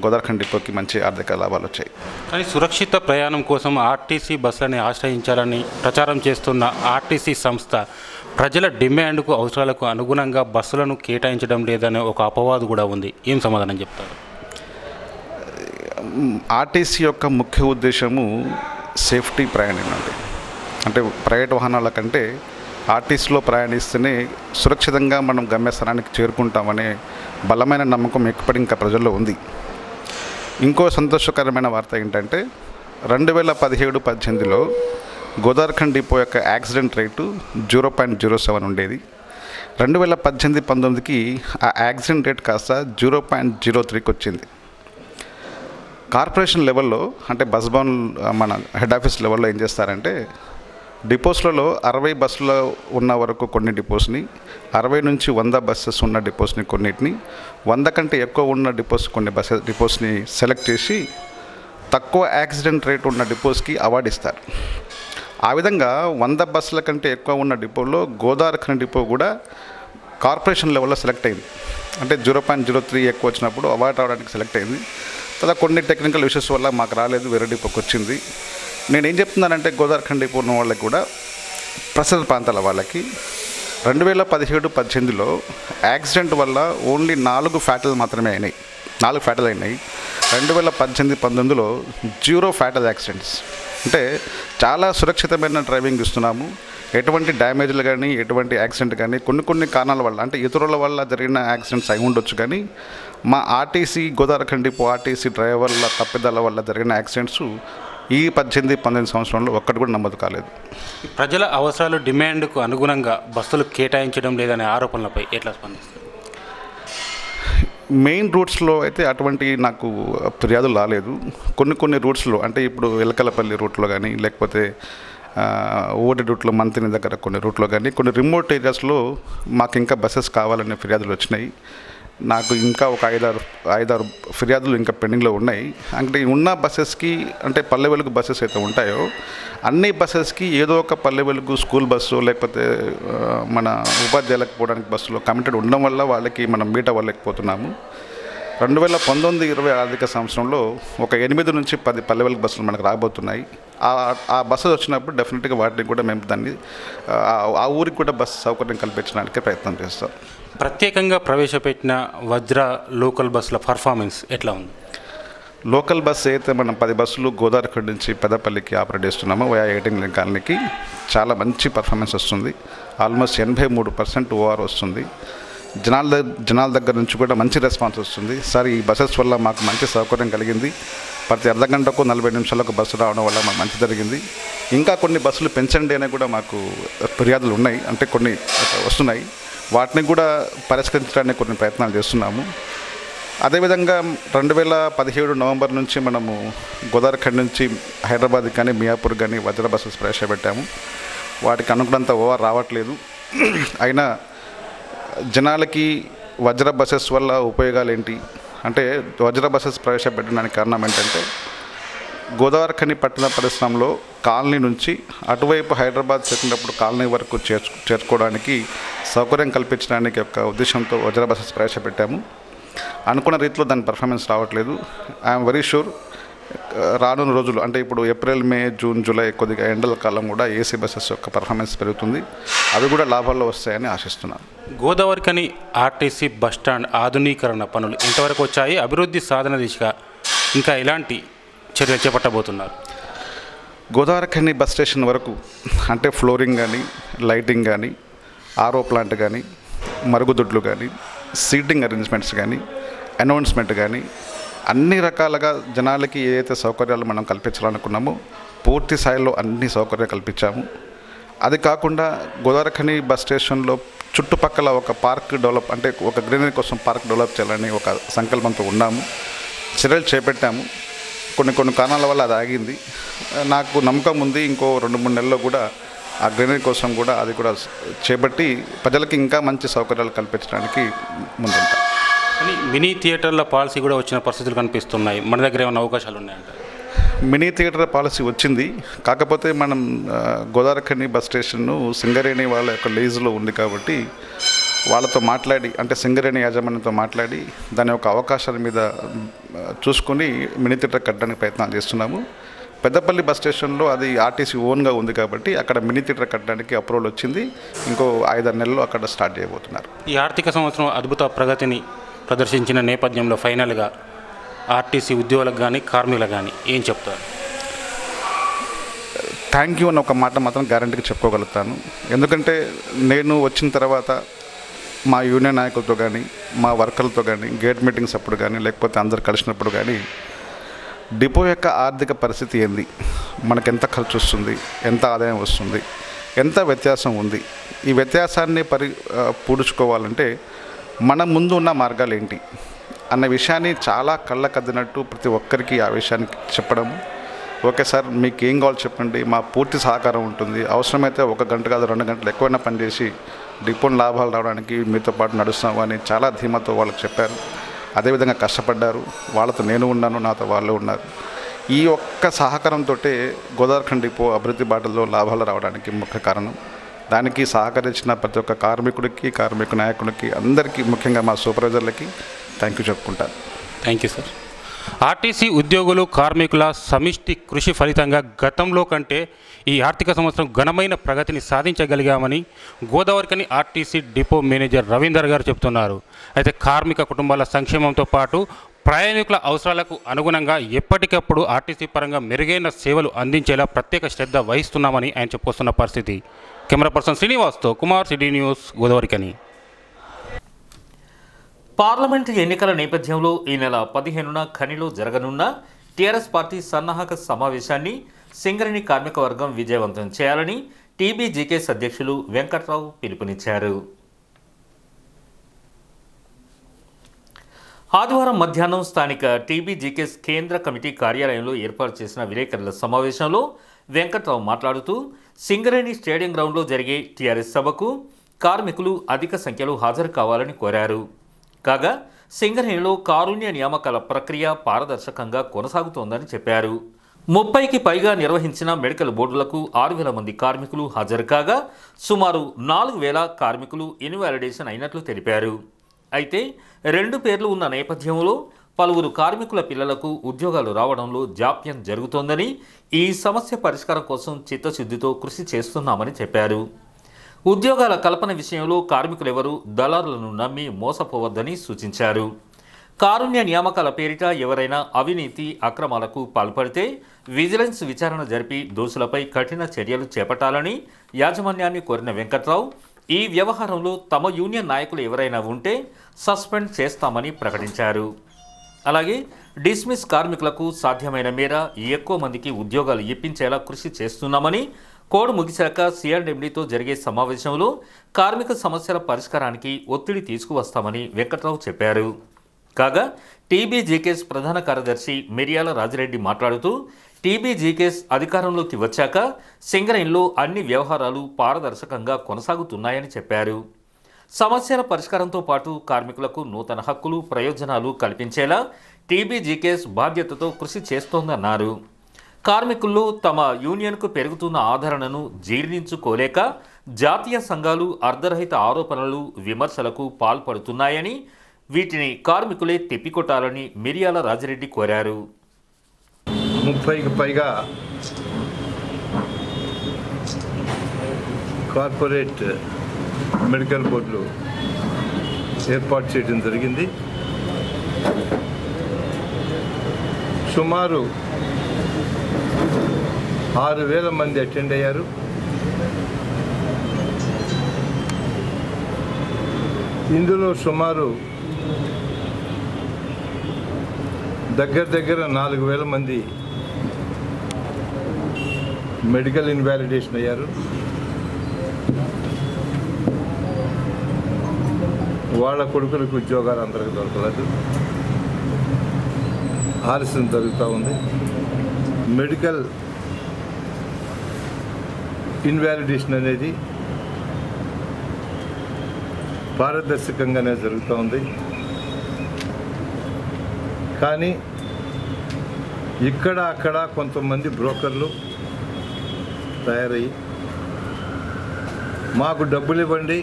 గోదావరిఖండ్ డిపోకి మంచి ఆర్థిక లాభాలు వచ్చాయి. కానీ సురక్షిత ప్రయాణం కోసం ఆర్టీసీ బస్సులని ఆశ్రయించాలని ప్రచారం చేస్తున్న ఆర్టీసీ సంస్థ ప్రజల డిమాండ్కు అవసరాలకు అనుగుణంగా బస్సులను కేటాయించడం లేదనే ఒక అపవాదు కూడా ఉంది. ఏం సమాధానం చెప్తారు? ఆర్టీసీ యొక్క ముఖ్య ఉద్దేశము సేఫ్టీ ప్రయాణం అంటే ప్రైవేట్ వాహనాల కంటే ఆర్టీసీలో ప్రయాణిస్తేనే సురక్షితంగా మనం గమ్యస్థానానికి చేరుకుంటామనే బలమైన నమ్మకం ఎక్కడి ఇంకా ప్రజల్లో ఉంది. ఇంకో సంతోషకరమైన వార్త ఏంటంటే 2017-18లో గోదావరిఖండ్ డిపో యొక్క యాక్సిడెంట్ రేటు 0.07 ఉండేది. 2018-19కి ఆ యాక్సిడెంట్ రేట్ కాస్త 0.03కి వచ్చింది. కార్పొరేషన్ లెవెల్లో అంటే బస్ భవన్ మన హెడ్ ఆఫీస్ లెవెల్లో ఏం చేస్తారంటే డిపోస్లలో 60 బస్సులు ఉన్న వరకు కొన్ని డిపోస్ని, 60 నుంచి 100 బస్సెస్ ఉన్న డిపోస్ని కొన్నిటిని, 100 కంటే ఎక్కువ ఉన్న కొన్ని డిపోస్ని సెలెక్ట్ చేసి తక్కువ యాక్సిడెంట్ రేట్ ఉన్న డిపోస్కి అవార్డు ఇస్తారు. ఆ విధంగా 100 బస్సుల కంటే ఎక్కువ ఉన్న డిపోలో గోదావరిఖండ్ డిపో కూడా కార్పొరేషన్ లెవెల్లో సెలెక్ట్ అయింది. అంటే 0.03 ఎక్కువ వచ్చినప్పుడు అవార్డు రావడానికి సెలెక్ట్ అయింది. తర్వాత కొన్ని టెక్నికల్ ఇష్యూస్ వల్ల మాకు రాలేదు, వేరే డిపోకి వచ్చింది. నేనేం చెప్తున్నానంటే గోదావరిఖండ్ డిపో ఉన్న వాళ్ళకి కూడా ప్రసిద్ధ ప్రాంతాల వాళ్ళకి 2017-18లో యాక్సిడెంట్ వల్ల ఓన్లీ 4 ఫ్యాటల్ మాత్రమే అయినాయి, 4 ఫ్యాటల్ అయినాయి. 2018-19లో 0 ఫ్యాటల్ యాక్సిడెంట్స్. అంటే చాలా సురక్షితమైన డ్రైవింగ్ ఇస్తున్నాము. ఎటువంటి డ్యామేజ్లు కానీ ఎటువంటి యాక్సిడెంట్ కానీ కొన్ని కారణాల వల్ల అంటే ఇతరుల వల్ల జరిగిన యాక్సిడెంట్స్ అయి ఉండొచ్చు, కానీ మా ఆర్టీసీ గోదావరిఖని డిపో ఆర్టీసీ డ్రైవర్ల తప్పిదాల వల్ల జరిగిన యాక్సిడెంట్స్ ఈ 18-19 సంవత్సరంలో ఒక్కటి కూడా నమోదు కాలేదు. ప్రజల అవసరాలు డిమాండ్కు అనుగుణంగా బస్సులు కేటాయించడం లేదనే ఆరోపణలపై ఎట్లా స్పందిస్తారు? మెయిన్ రూట్స్లో అయితే అటువంటి నాకు ఫిర్యాదులు రాలేదు. కొన్ని రూట్స్లో అంటే ఇప్పుడు ఎలకలపల్లి రూట్లో కానీ లేకపోతే ఓడి రూట్లో మంతిని దగ్గర కొన్ని రూట్లో కానీ కొన్ని రిమోట్ ఏరియాస్లో మాకు ఇంకా బస్సెస్ కావాలనే ఫిర్యాదులు వచ్చినాయి. నాకు ఇంకా ఒక 5-6 ఫిర్యాదులు ఇంకా పెండింగ్లో ఉన్నాయి. అంటే ఉన్న బస్సెస్కి అంటే పల్లె వెలుగు బస్సెస్ అయితే ఉంటాయో అన్ని బస్సెస్కి ఏదో ఒక పల్లె వెలుగు స్కూల్ బస్సు లేకపోతే మన ఉపాధ్యాయులకు పోవడానికి బస్సులో కమిటెడ్ ఉండడం వల్ల వాళ్ళకి మనం మీట్ అవ్వలేకపోతున్నాము. 2019-20 ఆర్థిక సంవత్సరంలో ఒక 8 నుంచి 10 పల్లె వెలుగు బస్సులు మనకు రాబోతున్నాయి. ఆ బస్సులు వచ్చినప్పుడు డెఫినెట్గా వాటిని కూడా మేము దాన్ని ఆ ఊరికి కూడా బస్సు సౌకర్యం కల్పించడానికి ప్రయత్నం చేస్తాం. ప్రత్యేకంగా ప్రవేశపెట్టిన వజ్ర లోకల్ బస్సుల పర్ఫార్మెన్స్ ఎట్లా ఉంది? లోకల్ బస్సు అయితే మనం 10 బస్సులు గోదావరిఖని నుంచి పెద్దపల్లికి ఆపరేట్ చేస్తున్నాము. 18 లింక్ కాలనీకి చాలా మంచి పర్ఫార్మెన్స్ వస్తుంది. ఆల్మోస్ట్ 83% ఓఆర్ వస్తుంది. జనాల దగ్గర నుంచి కూడా మంచి రెస్పాన్స్ వస్తుంది. సార్ ఈ బస్సెస్ వల్ల మాకు మంచి సౌకర్యం కలిగింది, ప్రతి అర్ధగంటకు 40 నిమిషాలకు బస్సు రావడం వల్ల మాకు మంచి జరిగింది, ఇంకా కొన్ని బస్సులు పెంచండి అనే కూడా మాకు ఫిర్యాదులు ఉన్నాయి, అంటే కొన్ని వస్తున్నాయి, వాటిని కూడా పరిష్కరించడానికి కొన్ని ప్రయత్నాలు చేస్తున్నాము. అదేవిధంగా 2017 నవంబర్ నుంచి మనము గోదావరిఖని నుంచి హైదరాబాద్ కానీ మియాపూర్ కానీ వజ్ర బస్సెస్ ప్రవేశపెట్టాము. వాటికి అనుకున్నంత ఓవర్ రావట్లేదు. అయినా జనాలకి వజ్ర బస్సెస్ వల్ల ఉపయోగాలు ఏంటి అంటే వజ్ర బస్సెస్ ప్రవేశపెట్టడానికి కారణం ఏంటంటే గోదావరిఖని పట్టణ పరిశ్రమలో కాలనీ నుంచి అటువైపు హైదరాబాద్ చేసినప్పుడు కాలనీ వరకు చేర్చుకోవడానికి సౌకర్యం కల్పించడానికి ఒక ఉద్దేశంతో వజ్ర బస్సెస్ ప్రవేశపెట్టాము. అనుకున్న రీతిలో దాని పర్ఫార్మెన్స్ రావట్లేదు. ఐఎమ్ వెరీ షూర్ రానున్న రోజులు అంటే ఇప్పుడు ఏప్రిల్, మే, జూన్, జూలై కొద్దిగా ఎండల కాలం కూడా ఏసీ బస్సెస్ యొక్క పర్ఫార్మెన్స్ పెరుగుతుంది. అవి కూడా లాభాల్లో వస్తాయని ఆశిస్తున్నాను. గోదావరిఖని ఆర్టీసీ బస్టాండ్ ఆధునీకరణ పనులు ఇంతవరకు వచ్చాయి. అభివృద్ధి సాధన దిశగా ఇంకా ఎలాంటి చర్యలు చేపట్టబోతున్నారు? గోదావరిఖని బస్ స్టేషన్ వరకు అంటే ఫ్లోరింగ్ కానీ, లైటింగ్ కానీ, ఆర్ఓ ప్లాంట్ కానీ, మరుగుదొడ్లు కానీ, సీటింగ్ అరేంజ్మెంట్స్ కానీ, అనౌన్స్మెంట్ కానీ అన్ని రకాలుగా జనాలకి ఏదైతే సౌకర్యాలు మనం కల్పించాలనుకున్నామో పూర్తి స్థాయిలో అన్ని సౌకర్యాలు కల్పించాము. అది కాకుండా గోదావరిఖని బస్ స్టేషన్లో చుట్టుపక్కల ఒక పార్క్ డెవలప్ అంటే ఒక గ్రీనరీ కోసం పార్క్ డెవలప్ చేయాలని ఒక సంకల్పంతో ఉన్నాము. చర్యలు చేపట్టాము. కొన్ని కారణాల వల్ల అది ఆగింది. నాకు నమ్మకం ఉంది ఇంకో 2-3 నెలల్లో కూడా ఆ గ్రీనరీ కోసం కూడా అది కూడా చేపట్టి ప్రజలకి ఇంకా మంచి సౌకర్యాలు కల్పించడానికి ముందుంటాం. కానీ మినీ థియేటర్ల పాలసీ కూడా వచ్చిన పరిస్థితులు కనిపిస్తున్నాయి. మన దగ్గర ఏమైనా అవకాశాలు ఉన్నాయంట? మినీ థియేటర్ పాలసీ వచ్చింది. కాకపోతే మనం గోదావరిఖని బస్ స్టేషన్ను సింగరేణి వాళ్ళ యొక్క లీజులో ఉంది కాబట్టి వాళ్ళతో మాట్లాడి అంటే సింగరేణి యాజమాన్యంతో మాట్లాడి దాని యొక్క అవకాశాల మీద చూసుకొని మినీ థియేటర్ కట్టడానికి ప్రయత్నాలు చేస్తున్నాము. పెద్దపల్లి బస్ స్టేషన్లో అది ఆర్టీసీ ఓన్గా ఉంది కాబట్టి అక్కడ మినీ థియేటర్ కట్టడానికి అప్రూవల్ వచ్చింది. ఇంకో 5-6 నెలల్లో అక్కడ స్టార్ట్ చేయబోతున్నారు. ఈ ఆర్థిక సంవత్సరం అద్భుత ప్రగతిని ప్రదర్శించిన నేపథ్యంలో ఫైనల్గా ఆర్టీసీ ఉద్యోగులకు కానీ కార్మికులకు కానీ ఏం చెప్తారు? థ్యాంక్ యూ అని ఒక మాట మాత్రం గ్యారంటీగా చెప్పుకోగలుగుతాను. ఎందుకంటే నేను వచ్చిన తర్వాత మా యూనియన్ నాయకులతో కానీ మా వర్కర్లతో కానీ గేట్ మీటింగ్స్ అప్పుడు కానీ లేకపోతే అందరు కలిసినప్పుడు కానీ డిపో యొక్క ఆర్థిక పరిస్థితి ఏంది, మనకు ఎంత ఖర్చు వస్తుంది, ఎంత ఆదాయం వస్తుంది, ఎంత వ్యత్యాసం ఉంది, ఈ వ్యత్యాసాన్ని పూడ్చుకోవాలంటే మన ముందు ఉన్న మార్గాలు ఏంటి అన్న విషయాన్ని చాలా కళ్ళకద్దినట్టు ప్రతి ఒక్కరికి ఆ విషయాన్ని చెప్పడము. ఓకే సార్ మీకు ఏం కావాలో చెప్పండి, మా పూర్తి సహకారం ఉంటుంది, అవసరమైతే 1 గంట కాదు 2 గంటలు ఎక్కువైనా పనిచేసి డిపోని లాభాలు రావడానికి మీతో పాటు నడుస్తాము అని చాలా ధీమాతో వాళ్ళకి చెప్పారు. అదేవిధంగా కష్టపడ్డారు. వాళ్ళతో నేను ఉన్నాను, నాతో వాళ్ళు ఉన్నారు. ఈ ఒక్క సహకారంతో గోదావరిఖని డిపో అభివృద్ధి బాటలో లాభాలు రావడానికి ముఖ్య కారణం. దానికి సహకరించిన ప్రతి ఒక్క కార్మికుడికి, కార్మిక నాయకుడికి, అందరికీ, ముఖ్యంగా మా సూపర్వైజర్లకి థ్యాంక్ యూ చెప్పుకుంటాను. Thank you sir. ఆర్టీసీ ఉద్యోగులు కార్మికుల సమిష్టి కృషి ఫలితంగా గతంలో కంటే ఈ ఆర్థిక సంవత్సరం ఘనమైన ప్రగతిని సాధించగలిగామని Godavarikhani RTC depot manager Ravinder garu చెబుతున్నారు. అయితే కార్మిక కుటుంబాల సంక్షేమంతో పాటు ప్రయాణికుల అవసరాలకు అనుగుణంగా ఎప్పటికప్పుడు ఆర్టీసీ పరంగా మెరుగైన సేవలు అందించేలా ప్రత్యేక శ్రద్ధ వహిస్తున్నామని ఆయన చెప్పుకొస్తున్న పరిస్థితి. కెమెరా పర్సన్ శ్రీనివాస్తో Kumar, city news, Godavarikhani. Parliament ఎన్నికల నేపథ్యంలో ఈ నెల 15న ఖనిలో జరగనున్న టీఆర్ఎస్ పార్టీ సన్నాహక సమావేశాన్ని సింగరేణి కార్మిక వర్గం విజయవంతం చేయాలని టీబీజీకేఎస్ అధ్యక్షులు వెంకట్రావు పిలుపునిచ్చారు. ఆదివారం మధ్యాహ్నం స్థానిక టీబీజీకేఎస్ కేంద్ర కమిటీ కార్యాలయంలో ఏర్పాటు చేసిన విలేకరుల సమావేశంలో వెంకట్రావు మాట్లాడుతూ సింగరేణి స్టేడియం గ్రౌండ్లో జరిగే టీఆర్ఎస్ సభకు కార్మికులు అధిక సంఖ్యలో హాజరు కావాలని కోరారు. కాగా సింగరేణిలో కారుణ్య నియామకాల ప్రక్రియ పారదర్శకంగా కొనసాగుతోందని చెప్పారు. 30కి పైగా నిర్వహించిన మెడికల్ బోర్డులకు 6,000 మంది కార్మికులు హాజరు కాగా సుమారు 4,000 కార్మికులు ఇన్వాలిడేషన్ అయినట్లు తెలిపారు. అయితే 2 పేర్లు ఉన్న నేపథ్యంలో పలువురు కార్మికుల పిల్లలకు ఉద్యోగాలు రావడంలో జాప్యం జరుగుతోందని, ఈ సమస్య పరిష్కారం కోసం చిత్తశుద్ధితో కృషి చేస్తున్నామని చెప్పారు. ఉద్యోగాల కల్పన విషయంలో కార్మికులెవరూ దళారులను నమ్మి మోసపోవద్దని సూచించారు. కారుణ్య నియామకాల పేరిట ఎవరైనా అవినీతి అక్రమాలకు పాల్పడితే విజిలెన్స్ విచారణ జరిపి దోషులపై కఠిన చర్యలు చేపట్టాలని యాజమాన్యాన్ని కోరిన వెంకట్రావు ఈ వ్యవహారంలో తమ యూనియన్ నాయకులు ఎవరైనా ఉంటే సస్పెండ్ చేస్తామని ప్రకటించారు. అలాగే డిస్మిస్ కార్మికులకు సాధ్యమైన మేర ఎక్కువ మందికి ఉద్యోగాలు ఇప్పించేలా కృషి చేస్తున్నామని, కోడ్ ముగిశాక సిఆర్డబ్ల్యూతో జరిగే సమావేశంలో కార్మిక సమస్యల పరిష్కారానికి ఒత్తిడి తీసుకువస్తామని వెంకట్రావు చెప్పారు. కాగా టీబీజీకేఎస్ ప్రధాన కార్యదర్శి మిర్యాల రాజిరెడ్డి మాట్లాడుతూ టీబీజీకేఎస్ అధికారంలోకి వచ్చాక సింగరేణిలో అన్ని వ్యవహారాలు పారదర్శకంగా కొనసాగుతున్నాయని చెప్పారు. సమస్యల పరిష్కారంతో పాటు కార్మికులకు నూతన హక్కులు ప్రయోజనాలు కల్పించేలా టీబీజీకేఎస్ బాధ్యతతో కృషి చేస్తోందన్నారు. కార్మికుల్లో తమ యూనియన్కు పెరుగుతున్న ఆదరణను జీర్ణించుకోలేక జాతీయ సంఘాలు అర్ధరహిత ఆరోపణలు విమర్శలకు పాల్పడుతున్నాయని, వీటిని కార్మికులే తిప్పికొట్టాలని మిర్యాల రాజిరెడ్డి కోరారు. 30కి పైగా కార్పొరేట్ మెడికల్ బోర్డులు ఏర్పాటు చేయడం జరిగింది. సుమారు 6,000 మంది అటెండ్ అయ్యారు. ఇందులో సుమారు దగ్గర 4,000 మంది మెడికల్ ఇన్వాలిడేషన్ అయ్యారు. వాళ్ళ కొడుకులకు ఉద్యోగాలు అందరికీ దొరకలేదు, ఆలస్యం జరుగుతూ ఉంది. మెడికల్ ఇన్వాలిడేషన్ అనేది పారదర్శకంగానే జరుగుతూ ఉంది. కానీ ఇక్కడ అక్కడ కొంతమంది బ్రోకర్లు తయారయ్యి మాకు డబ్బులు ఇవ్వండి,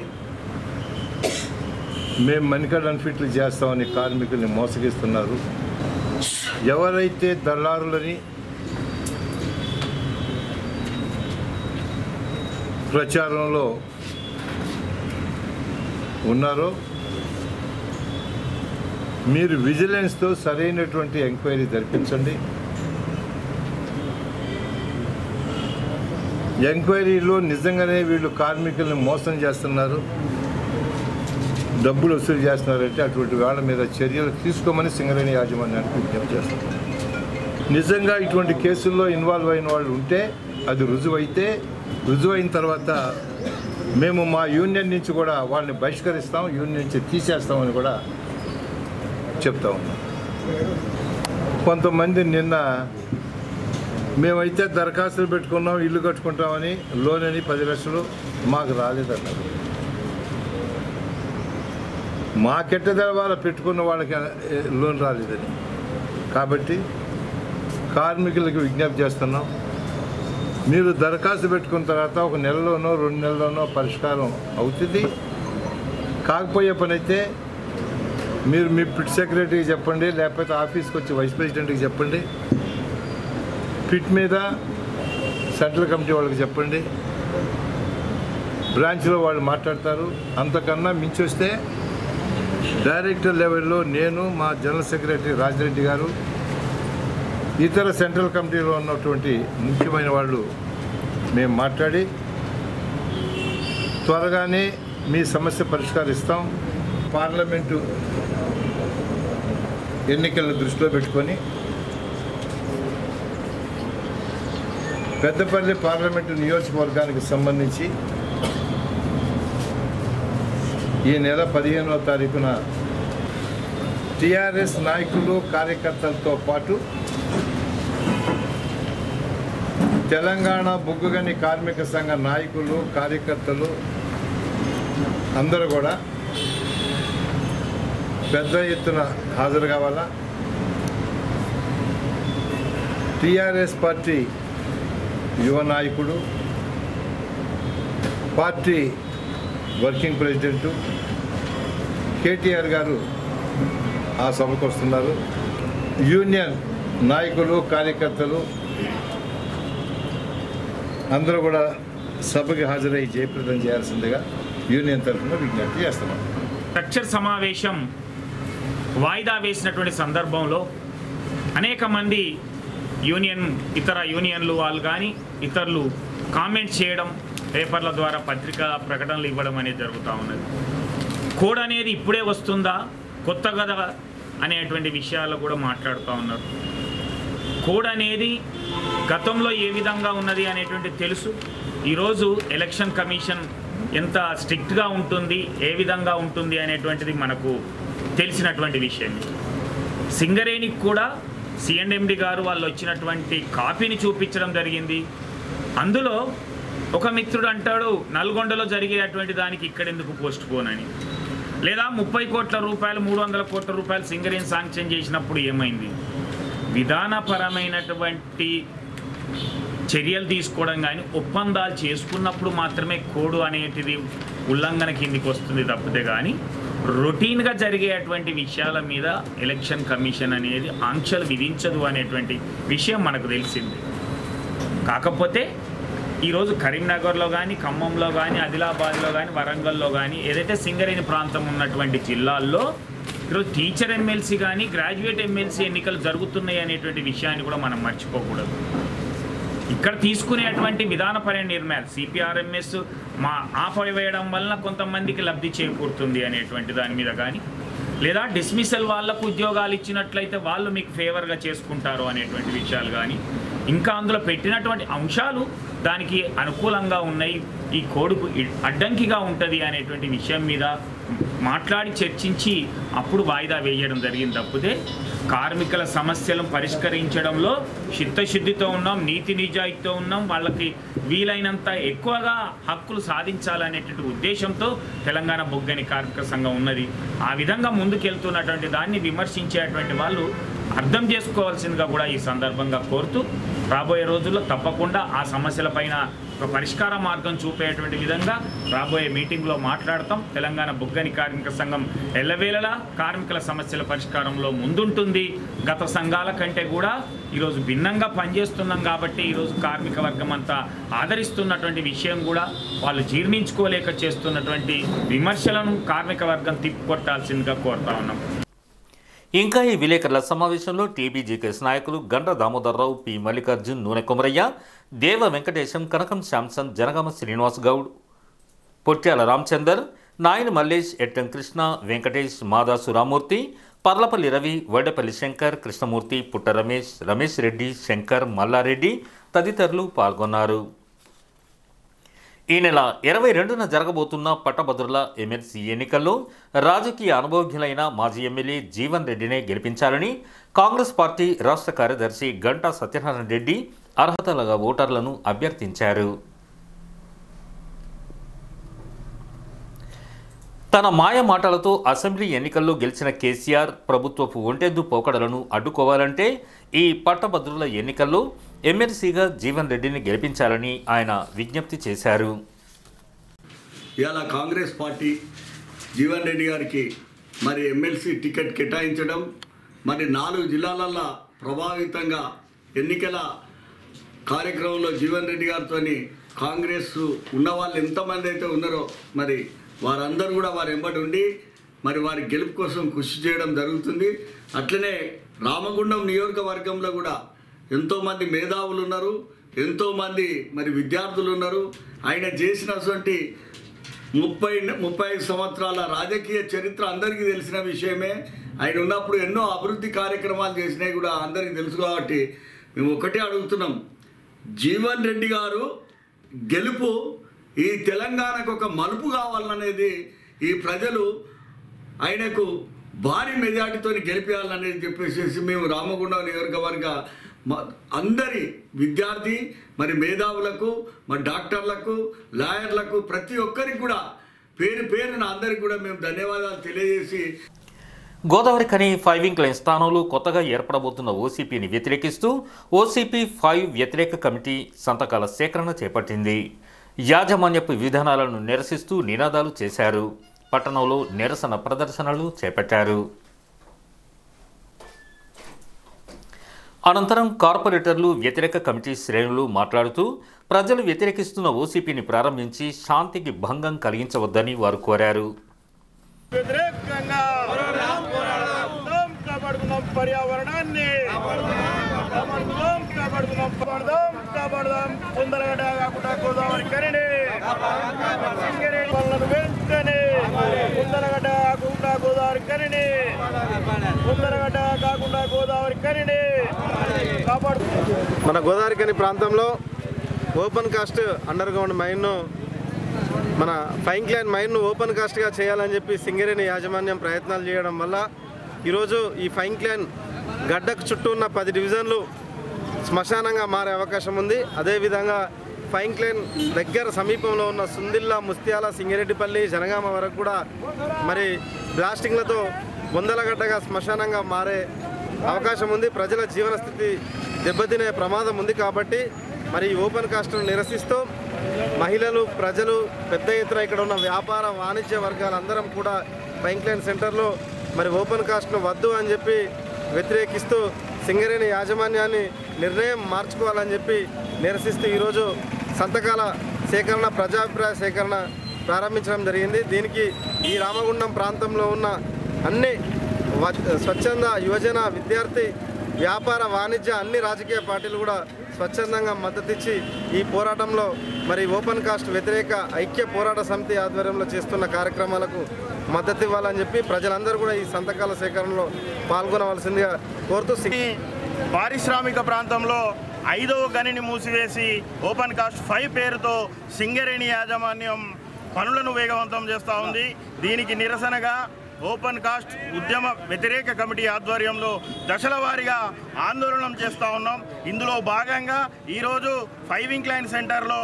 మేము మెడికల్ అన్ఫిట్లు చేస్తామని కార్మికుల్ని మోసగిస్తున్నారు. ఎవరైతే దళారులని ప్రచారంలో ఉన్నారో మీరు విజిలెన్స్తో సరైనటువంటి ఎంక్వైరీ జరిపించండి. ఎంక్వైరీలో నిజంగానే వీళ్ళు కార్మికుల్ని మోసం చేస్తున్నారు, డబ్బులు వసూలు చేస్తున్నారంటే అటువంటి వాళ్ళ మీద చర్యలు తీసుకోమని సింగరేణి యాజమాన్యానికి విజ్ఞప్తి చేస్తారు. నిజంగా ఇటువంటి కేసుల్లో ఇన్వాల్వ్ అయిన వాళ్ళు ఉంటే అది రుజువైన తర్వాత మేము మా యూనియన్ నుంచి కూడా వాళ్ళని బహిష్కరిస్తాం, యూనియన్ నుంచి తీసేస్తామని కూడా చెప్తా ఉన్నాం. కొంతమంది నిన్న మేమైతే దరఖాస్తులు పెట్టుకున్నాం, ఇల్లు కట్టుకుంటామని, లోన్ అని 10 లక్షలు మాకు రాలేదన్నారు. మాకెట్టదల వాళ్ళ పెట్టుకున్న వాళ్ళకి లోన్ రాలేదని. కాబట్టి కార్మికులకు విజ్ఞప్తి చేస్తున్నాం, మీరు దరఖాస్తు పెట్టుకున్న తర్వాత 1 నెలలోనో 2 నెలల్లోనో పరిష్కారం అవుతుంది. కాకపోయే పని అయితే మీరు మీ పిట్ సెక్రటరీకి చెప్పండి, లేకపోతే ఆఫీస్కి వచ్చి వైస్ ప్రెసిడెంట్కి చెప్పండి, పిట్ మీద సెంట్రల్ కమిటీ వాళ్ళకి చెప్పండి, బ్రాంచ్లో వాళ్ళు మాట్లాడతారు. అంతకన్నా మించి వస్తే డైరెక్టర్ లెవెల్లో నేను, మా జనరల్ సెక్రటరీ రాజిరెడ్డి గారు, ఇతర సెంట్రల్ కమిటీలో ఉన్నటువంటి ముఖ్యమైన వాళ్ళు మేము మాట్లాడి త్వరగానే మీ సమస్య పరిష్కరిస్తాం. పార్లమెంటు ఎన్నికలను దృష్టిలో పెట్టుకొని పెద్దపల్లి పార్లమెంటు నియోజకవర్గానికి సంబంధించి ఈ నెల 15వ తారీఖున టీఆర్ఎస్ నాయకులు కార్యకర్తలతో పాటు తెలంగాణ బొగ్గుగని కార్మిక సంఘ నాయకులు కార్యకర్తలు అందరూ కూడా పెద్ద ఎత్తున హాజరు కావాలా. టీఆర్ఎస్ పార్టీ యువ నాయకుడు, పార్టీ వర్కింగ్ ప్రెసిడెంటు కేటీఆర్ గారు ఆ సభకు వస్తున్నారు. యూనియన్ నాయకులు కార్యకర్తలు అందరూ కూడా సభకి హాజరై జయప్రదం చేయాల్సిందిగా యూనియన్ తరఫున విజ్ఞప్తి చేస్తున్నాం. స్ట్రక్చర్ సమావేశం వాయిదా వేసినటువంటి సందర్భంలో అనేక మంది ఇతర యూనియన్లు వాళ్ళు కానీ ఇతరులు కామెంట్ చేయడం, పేపర్ల ద్వారా పత్రికా ప్రకటనలు ఇవ్వడం అనేది జరుగుతూ ఉన్నది. కోడ్ అనేది ఇప్పుడే వస్తుందా, కొత్త కదా అనేటువంటి విషయాలు కూడా మాట్లాడుతూ ఉన్నారు. కోడ్ అనేది గతంలో ఏ విధంగా ఉన్నది అనేటువంటి తెలుసు. ఈరోజు ఎలక్షన్ కమిషన్ ఎంత స్ట్రిక్ట్గా ఉంటుంది, ఏ విధంగా ఉంటుంది అనేటువంటిది మనకు తెలిసినటువంటి విషయం. సింగరేణికి కూడా సిఎండి గారు వాళ్ళు వచ్చినటువంటి కాపీని చూపించడం జరిగింది. అందులో ఒక మిత్రుడు అంటాడు నల్గొండలో జరిగేటువంటి దానికి ఇక్కడెందుకు పోస్ట్ పోన్ అని, లేదా 30 కోట్ల రూపాయలు 300 కోట్ల రూపాయలు సింగరేణి శాంక్షన్ చేసినప్పుడు ఏమైంది? విధానపరమైనటువంటి చర్యలు తీసుకోవడం కానీ ఒప్పందాలు చేసుకున్నప్పుడు మాత్రమే కోడ్ అనేటిది ఉల్లంఘన కిందికి వస్తుంది తప్పితే కానీ రొటీన్గా జరిగేటువంటి విషయాల మీద ఎలక్షన్ కమిషన్ అనేది ఆంక్షలు విధించదు అనేటువంటి విషయం మనకు తెలిసింది. కాకపోతే ఈరోజు కరీంనగర్లో కానీ, ఖమ్మంలో కానీ, ఆదిలాబాద్లో కానీ, వరంగల్లో కానీ ఏదైతే సింగరేణి ప్రాంతం ఉన్నటువంటి జిల్లాల్లో ఈరోజు టీచర్ ఎమ్మెల్సీ కానీ గ్రాడ్యుయేట్ ఎమ్మెల్సీ ఎన్నికలు జరుగుతున్నాయి అనేటువంటి విషయాన్ని కూడా మనం మర్చిపోకూడదు. ఇక్కడ తీసుకునేటువంటి విధానపరమైన నిర్ణయాలు సిపిఆర్ఎంఎస్ ఆపవేయడం వలన కొంతమందికి లబ్ధి చేకూరుతుంది అనేటువంటి దాని మీద కానీ, లేదా డిస్మిసల్ వాళ్లకు ఉద్యోగాలు ఇచ్చినట్లయితే వాళ్ళు మీకు ఫేవర్గా చేసుకుంటారు అనేటువంటి విషయాలు కానీ, ఇంకా అందులో పెట్టినటువంటి అంశాలు దానికి అనుకూలంగా ఉన్నాయి, ఈ కోడ్కు అడ్డంకిగా ఉంటుంది అనేటువంటి విషయం మీద మాట్లాడి చర్చించి అప్పుడు వాయిదా వేయడం జరిగింది తప్పితే కార్మికుల సమస్యలను పరిష్కరించడంలో చిత్తశుద్ధితో ఉన్నాం, నీతి నిజాయితీతో ఉన్నాం, వాళ్ళకి వీలైనంత ఎక్కువగా హక్కులు సాధించాలనేటువంటి ఉద్దేశంతో తెలంగాణ బొగ్గని కార్మిక సంఘం ఉన్నది. ఆ విధంగా ముందుకెళ్తున్నటువంటి దాన్ని విమర్శించేటువంటి వాళ్ళు అర్థం చేసుకోవాల్సిందిగా కూడా ఈ సందర్భంగా కోరుతూ రాబోయే రోజుల్లో తప్పకుండా ఆ సమస్యలపైన ఒక పరిష్కార మార్గం చూపేటువంటి విధంగా రాబోయే మీటింగ్లో మాట్లాడతాం. తెలంగాణ బొగ్గని కార్మిక సంఘం ఎల్లవేళలా కార్మికుల సమస్యల పరిష్కారంలో ముందుంటుంది. గత సంఘాల కంటే కూడా ఈరోజు భిన్నంగా పనిచేస్తున్నాం కాబట్టి ఈరోజు కార్మిక వర్గం అంతా ఆదరిస్తున్నటువంటి విషయం కూడా వాళ్ళు జీర్ణించుకోలేక చేస్తున్నటువంటి విమర్శలను కార్మిక వర్గం తిప్పికొట్టాల్సిందిగా కోరుతా ఉన్నాం. ఇంకా ఈ విలేకరుల సమావేశంలో టీబీజీకేఎస్ నాయకులు గండ్ర దామోదర్రావు, పి మల్లికార్జున్, నూనె కొమరయ్య, దేవ వెంకటేశం, కనకం శాంసన్, జనగామ శ్రీనివాస్ గౌడ్, పొట్యాల రామచందర్, నాయన మల్లేష్, ఎట్టం కృష్ణ, వెంకటేష్, మాదాసు రామూర్తి, పర్లపల్లి రవి, వడ్డపల్లి శంకర్, కృష్ణమూర్తి, పుట్ట రమేష్, రమేష్ రెడ్డి, శంకర్, మల్లారెడ్డి తదితరులు పాల్గొన్నారు. ఈ నెల 22న జరగబోతున్న పట్టభద్రుల ఎమ్మెల్సీ ఎన్నికల్లో రాజకీయ అనుభవజ్ఞులైన మాజీ ఎమ్మెల్యే జీవన్ రెడ్డినే గెలిపించాలని కాంగ్రెస్ పార్టీ రాష్ట్ర కార్యదర్శి గంటా సత్యనారాయణ రెడ్డి అర్హతల ఓటర్లను అభ్యర్థించారు. తన మాయ మాటలతో అసెంబ్లీ ఎన్నికల్లో గెలిచిన కేసీఆర్ ప్రభుత్వపు ఒంటెద్దు పోకడలను అడ్డుకోవాలంటే ఈ పట్టభద్రుల ఎన్నికల్లో ఎమ్మెల్సీగా జీవన్ రెడ్డిని గెలిపించాలని ఆయన విజ్ఞప్తి చేశారు. ఇవాళ కాంగ్రెస్ పార్టీ జీవన్ రెడ్డి గారికి మరి ఎమ్మెల్సీ టికెట్ కేటాయించడం, మరి 4 జిల్లాలలో ప్రభావితంగా ఎన్నికల కార్యక్రమంలో జీవన్ రెడ్డి గారితో కాంగ్రెస్ ఉన్న వాళ్ళు ఎంతమంది అయితే ఉన్నారో మరి వారందరూ కూడా వారి వెంబడి ఉండి మరి వారి గెలుపు కోసం కృషి చేయడం జరుగుతుంది. అట్లనే రామగుండం నియోజకవర్గంలో కూడా ఎంతోమంది మేధావులు ఉన్నారు, ఎంతోమంది మరి విద్యార్థులు ఉన్నారు. ఆయన చేసినటువంటి 35 సంవత్సరాల రాజకీయ చరిత్ర అందరికీ తెలిసిన విషయమే. ఆయన ఉన్నప్పుడు ఎన్నో అభివృద్ధి కార్యక్రమాలు చేసినాయి కూడా అందరికీ తెలుసు. కాబట్టి మేము ఒకటే అడుగుతున్నాం, జీవన్ రెడ్డి గారు గెలుపు ఈ తెలంగాణకు ఒక మలుపు కావాలనేది ఈ ప్రజలు ఆయనకు భారీ మెజార్టీతో గెలిపేయాలనేది చెప్పేసి మేము రామగుండం నియోజకవర్గ అందరి విద్యార్థి మరి మేధావులకు మరి డాక్టర్లకు లాయర్లకు ప్రతి ఒక్కరికి కూడా పేరున అందరికి కూడా మేము ధన్యవాదాలు తెలియజేసి గోదావరి ఖని 5 వింగ్ లైన్ స్థానంలో కొత్తగా ఏర్పడబోతున్న ఓసీపీని వ్యతిరేకిస్తూ ఓసీపీ 5 వ్యతిరేక కమిటీ సంతకాల సేకరణ చేపట్టింది. యాజమాన్యపు విధానాలను నిరసిస్తూ నినాదాలు చేశారు. పట్టణంలో నిరసన ప్రదర్శనలు చేపట్టారు. అనంతరం కార్పొరేటర్లు వ్యతిరేక కమిటీ శ్రేణులు మాట్లాడుతూ ప్రజలు వ్యతిరేకిస్తున్న ఓసీపీని ప్రారంభించి శాంతికి భంగం కలిగించవద్దని వారు కోరారు. పర్యావరణాన్ని గోదావరి కరిని వెంటనే కుందరగడ్డ కాకుండా గోదావరి కరిని కుందరగడ్డ కాకుండా గోదావరి కరిని కాపాడు. మన గోదావరి కని ప్రాంతంలో ఓపెన్ కాస్ట్ అండర్ గ్రౌండ్ మైన్ను మన ఫైన్ క్లైన్ మైన్ను ఓపెన్ కాస్ట్గా చేయాలని చెప్పి సింగరేణి యాజమాన్యం ప్రయత్నాలు చేయడం వల్ల ఈరోజు ఈ ఫైన్ క్లైన్ గడ్డకు చుట్టూ ఉన్న 10 డివిజన్లు శ్మశానంగా మారే అవకాశం ఉంది. అదేవిధంగా ఫైన్ క్లైన్ దగ్గర సమీపంలో ఉన్న సుందిల్లా, ముస్త్యాల, సింగరెడ్డిపల్లి, జనగామ వరకు కూడా మరి బ్లాస్టింగ్లతో బొందలగడ్డగా శ్మశానంగా మారే అవకాశం ఉంది. ప్రజల జీవన స్థితి దెబ్బతినే ప్రమాదం ఉంది. కాబట్టి మరి ఓపెన్ కాస్ట్ను నిరసిస్తూ మహిళలు, ప్రజలు పెద్ద ఎత్తున ఇక్కడ ఉన్న వ్యాపార వాణిజ్య వర్గాలందరం కూడా ఫైన్ క్లైన్ సెంటర్లో మరి ఓపెన్ కాస్ట్ను వద్దు అని చెప్పి వ్యతిరేకిస్తూ సింగరేణి యాజమాన్యాన్ని నిర్ణయం మార్చుకోవాలని చెప్పి నిరసిస్తూ ఈరోజు సంతకాల సేకరణ, ప్రజాభిప్రాయ సేకరణ ప్రారంభించడం జరిగింది. దీనికి ఈ రామగుండం ప్రాంతంలో ఉన్న అన్ని స్వచ్ఛంద, యువజన, విద్యార్థి, వ్యాపార, వాణిజ్య అన్ని రాజకీయ పార్టీలు కూడా స్వచ్ఛందంగా మద్దతిచ్చి ఈ పోరాటంలో మరి ఓపెన్ కాస్ట్ వ్యతిరేక ఐక్య పోరాట సమితి ఆధ్వర్యంలో చేస్తున్న కార్యక్రమాలకు మద్దతు ఇవ్వాలని చెప్పి ప్రజలందరూ కూడా ఈ సంతకాల సేకరణలో పాల్గొనవలసిందిగా కోరుతూ పారిశ్రామిక ప్రాంతంలో 5వ గనిని మూసివేసి ఓపెన్ కాస్ట్ 5 పేరుతో సింగరేణి యాజమాన్యం పనులను వేగవంతం చేస్తూ ఉంది. దీనికి నిరసనగా ఓపెన్ కాస్ట్ ఉద్యమ వ్యతిరేక కమిటీ ఆధ్వర్యంలో దశల వారీగా ఆందోళన చేస్తూ ఉన్నాం. ఇందులో భాగంగా ఈరోజు 5 వింగ్ లైన్ సెంటర్లో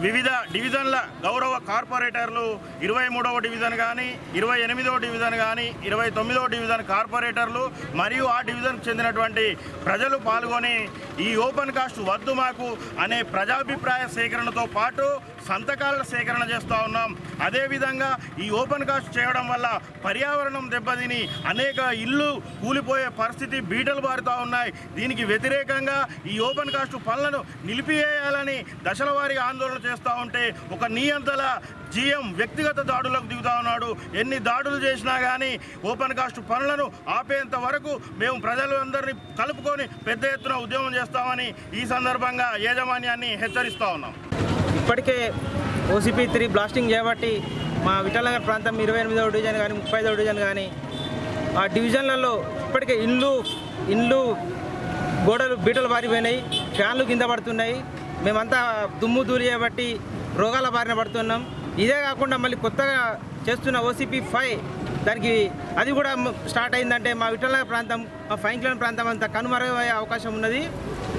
వివిధ డివిజన్ల గౌరవ కార్పొరేటర్లు 23వ డివిజన్ కానీ, 28వ డివిజన్ కానీ, 29వ డివిజన్ కార్పొరేటర్లు మరియు ఆ డివిజన్కు చెందినటువంటి ప్రజలు పాల్గొని ఈ ఓపెన్ కాస్ట్ వద్దు మాకు అనే ప్రజాభిప్రాయ సేకరణతో పాటు సంతకాల సేకరణ చేస్తూ ఉన్నాం. అదేవిధంగా ఈ ఓపెన్ కాస్ట్ చేయడం వల్ల పర్యావరణం దెబ్బతిని అనేక ఇళ్ళు కూలిపోయే పరిస్థితి బీటలు బారుతూ ఉన్నాయి. దీనికి వ్యతిరేకంగా ఈ ఓపెన్ కాస్ట్ పనులను నిలిపివేయాలని దశల వారీగా ఆందోళన చేస్తూ ఉంటే ఒక నియంతల జీఎం వ్యక్తిగత దాడులకు దిగుతూ ఉన్నాడు. ఎన్ని దాడులు చేసినా కానీ ఓపెన్ కాస్ట్ పనులను ఆపేంత వరకు మేము ప్రజలందరినీ కలుపుకొని పెద్ద ఎత్తున ఉద్యమం చేస్తామని ఈ సందర్భంగా యాజమాన్యాన్ని హెచ్చరిస్తూ ఉన్నాం. ఇప్పటికే ఓసీపీ 3 బ్లాస్టింగ్ చేయబట్టి మా విఠలనగర్ ప్రాంతం 28వ డివిజన్ కానీ, 30వ డివిజన్ కానీ ఆ డివిజన్లలో ఇప్పటికే ఇండ్లు గోడలు బీటలు బారిపోయినాయి, ఫ్యాన్లు కింద పడుతున్నాయి. మేమంతా దుమ్ము ధూళి చేయబట్టి రోగాల బారిన పడుతున్నాం. ఇదే కాకుండా మళ్ళీ కొత్తగా చేస్తున్న ఓసీపీ 5 దానికి అది కూడా స్టార్ట్ అయిందంటే మా విఠలనగర్ ప్రాంతం, మా ఫైన్ క్లైన్ ప్రాంతం అంతా కనుమరుగయ్యే అవకాశం ఉన్నది.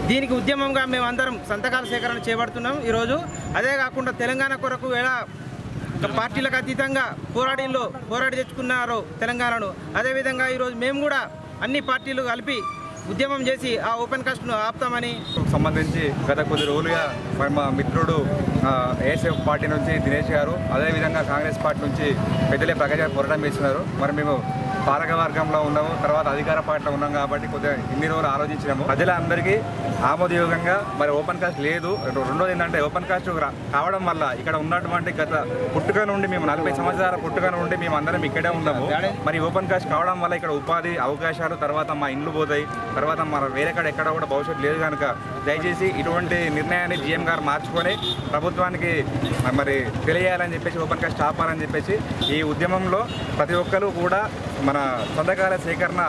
దీనికి ఉద్యమంగా మేమందరం సంతకాల సేకరణ చేపడుతున్నాం ఈరోజు. అదే కాకుండా తెలంగాణ కొరకు ఎలా పార్టీలకు అతీతంగా పోరాడి తెచ్చుకున్నారో తెలంగాణను, అదేవిధంగా ఈరోజు మేము కూడా అన్ని పార్టీలు కలిపి ఉద్యమం చేసి ఆ ఓపెన్ కాస్ట్ను ఆపుతామని సంబంధించి గత కొద్ది రోజులుగా మరి మా మిత్రుడు ఏఎస్ఎఫ్ పార్టీ నుంచి దినేష్ గారు, అదేవిధంగా కాంగ్రెస్ పార్టీ నుంచి పెద్దలే ప్రకాష్ గారు పోరాటం చేస్తున్నారు. మరి మేము పాలక వర్గంలో ఉన్నాము, తర్వాత అధికార పార్టీలో ఉన్నాం కాబట్టి కొద్దిగా ఇన్ని రోజులు ఆలోచించినాము. ప్రజలందరికీ ఆమోదయోగంగా మరి ఓపెన్ కాస్ట్ లేదు. రెండోది ఏంటంటే ఓపెన్ కాస్ట్ కావడం వల్ల ఇక్కడ ఉన్నటువంటి గత పుట్టుక నుండి మేము 40 సంవత్సరాల పుట్టుక నుండి మేము అందరం ఇక్కడే ఉన్నాము. మరి ఓపెన్ కాస్ట్ కావడం వల్ల ఇక్కడ ఉపాధి అవకాశాలు, తర్వాత మా ఇండ్లు పోతాయి, తర్వాత మన వేరే కాడ ఎక్కడ కూడా భవిష్యత్తు లేదు కనుక దయచేసి ఇటువంటి నిర్ణయాన్ని జీఎం గారు మార్చుకొని ప్రభుత్వానికి మరి తెలియాలని చెప్పేసి ఓపెన్ కాస్ట్ ఆపాలని చెప్పేసి ఈ ఉద్యమంలో ప్రతి ఒక్కరు కూడా మన సంతకాల సేకరణ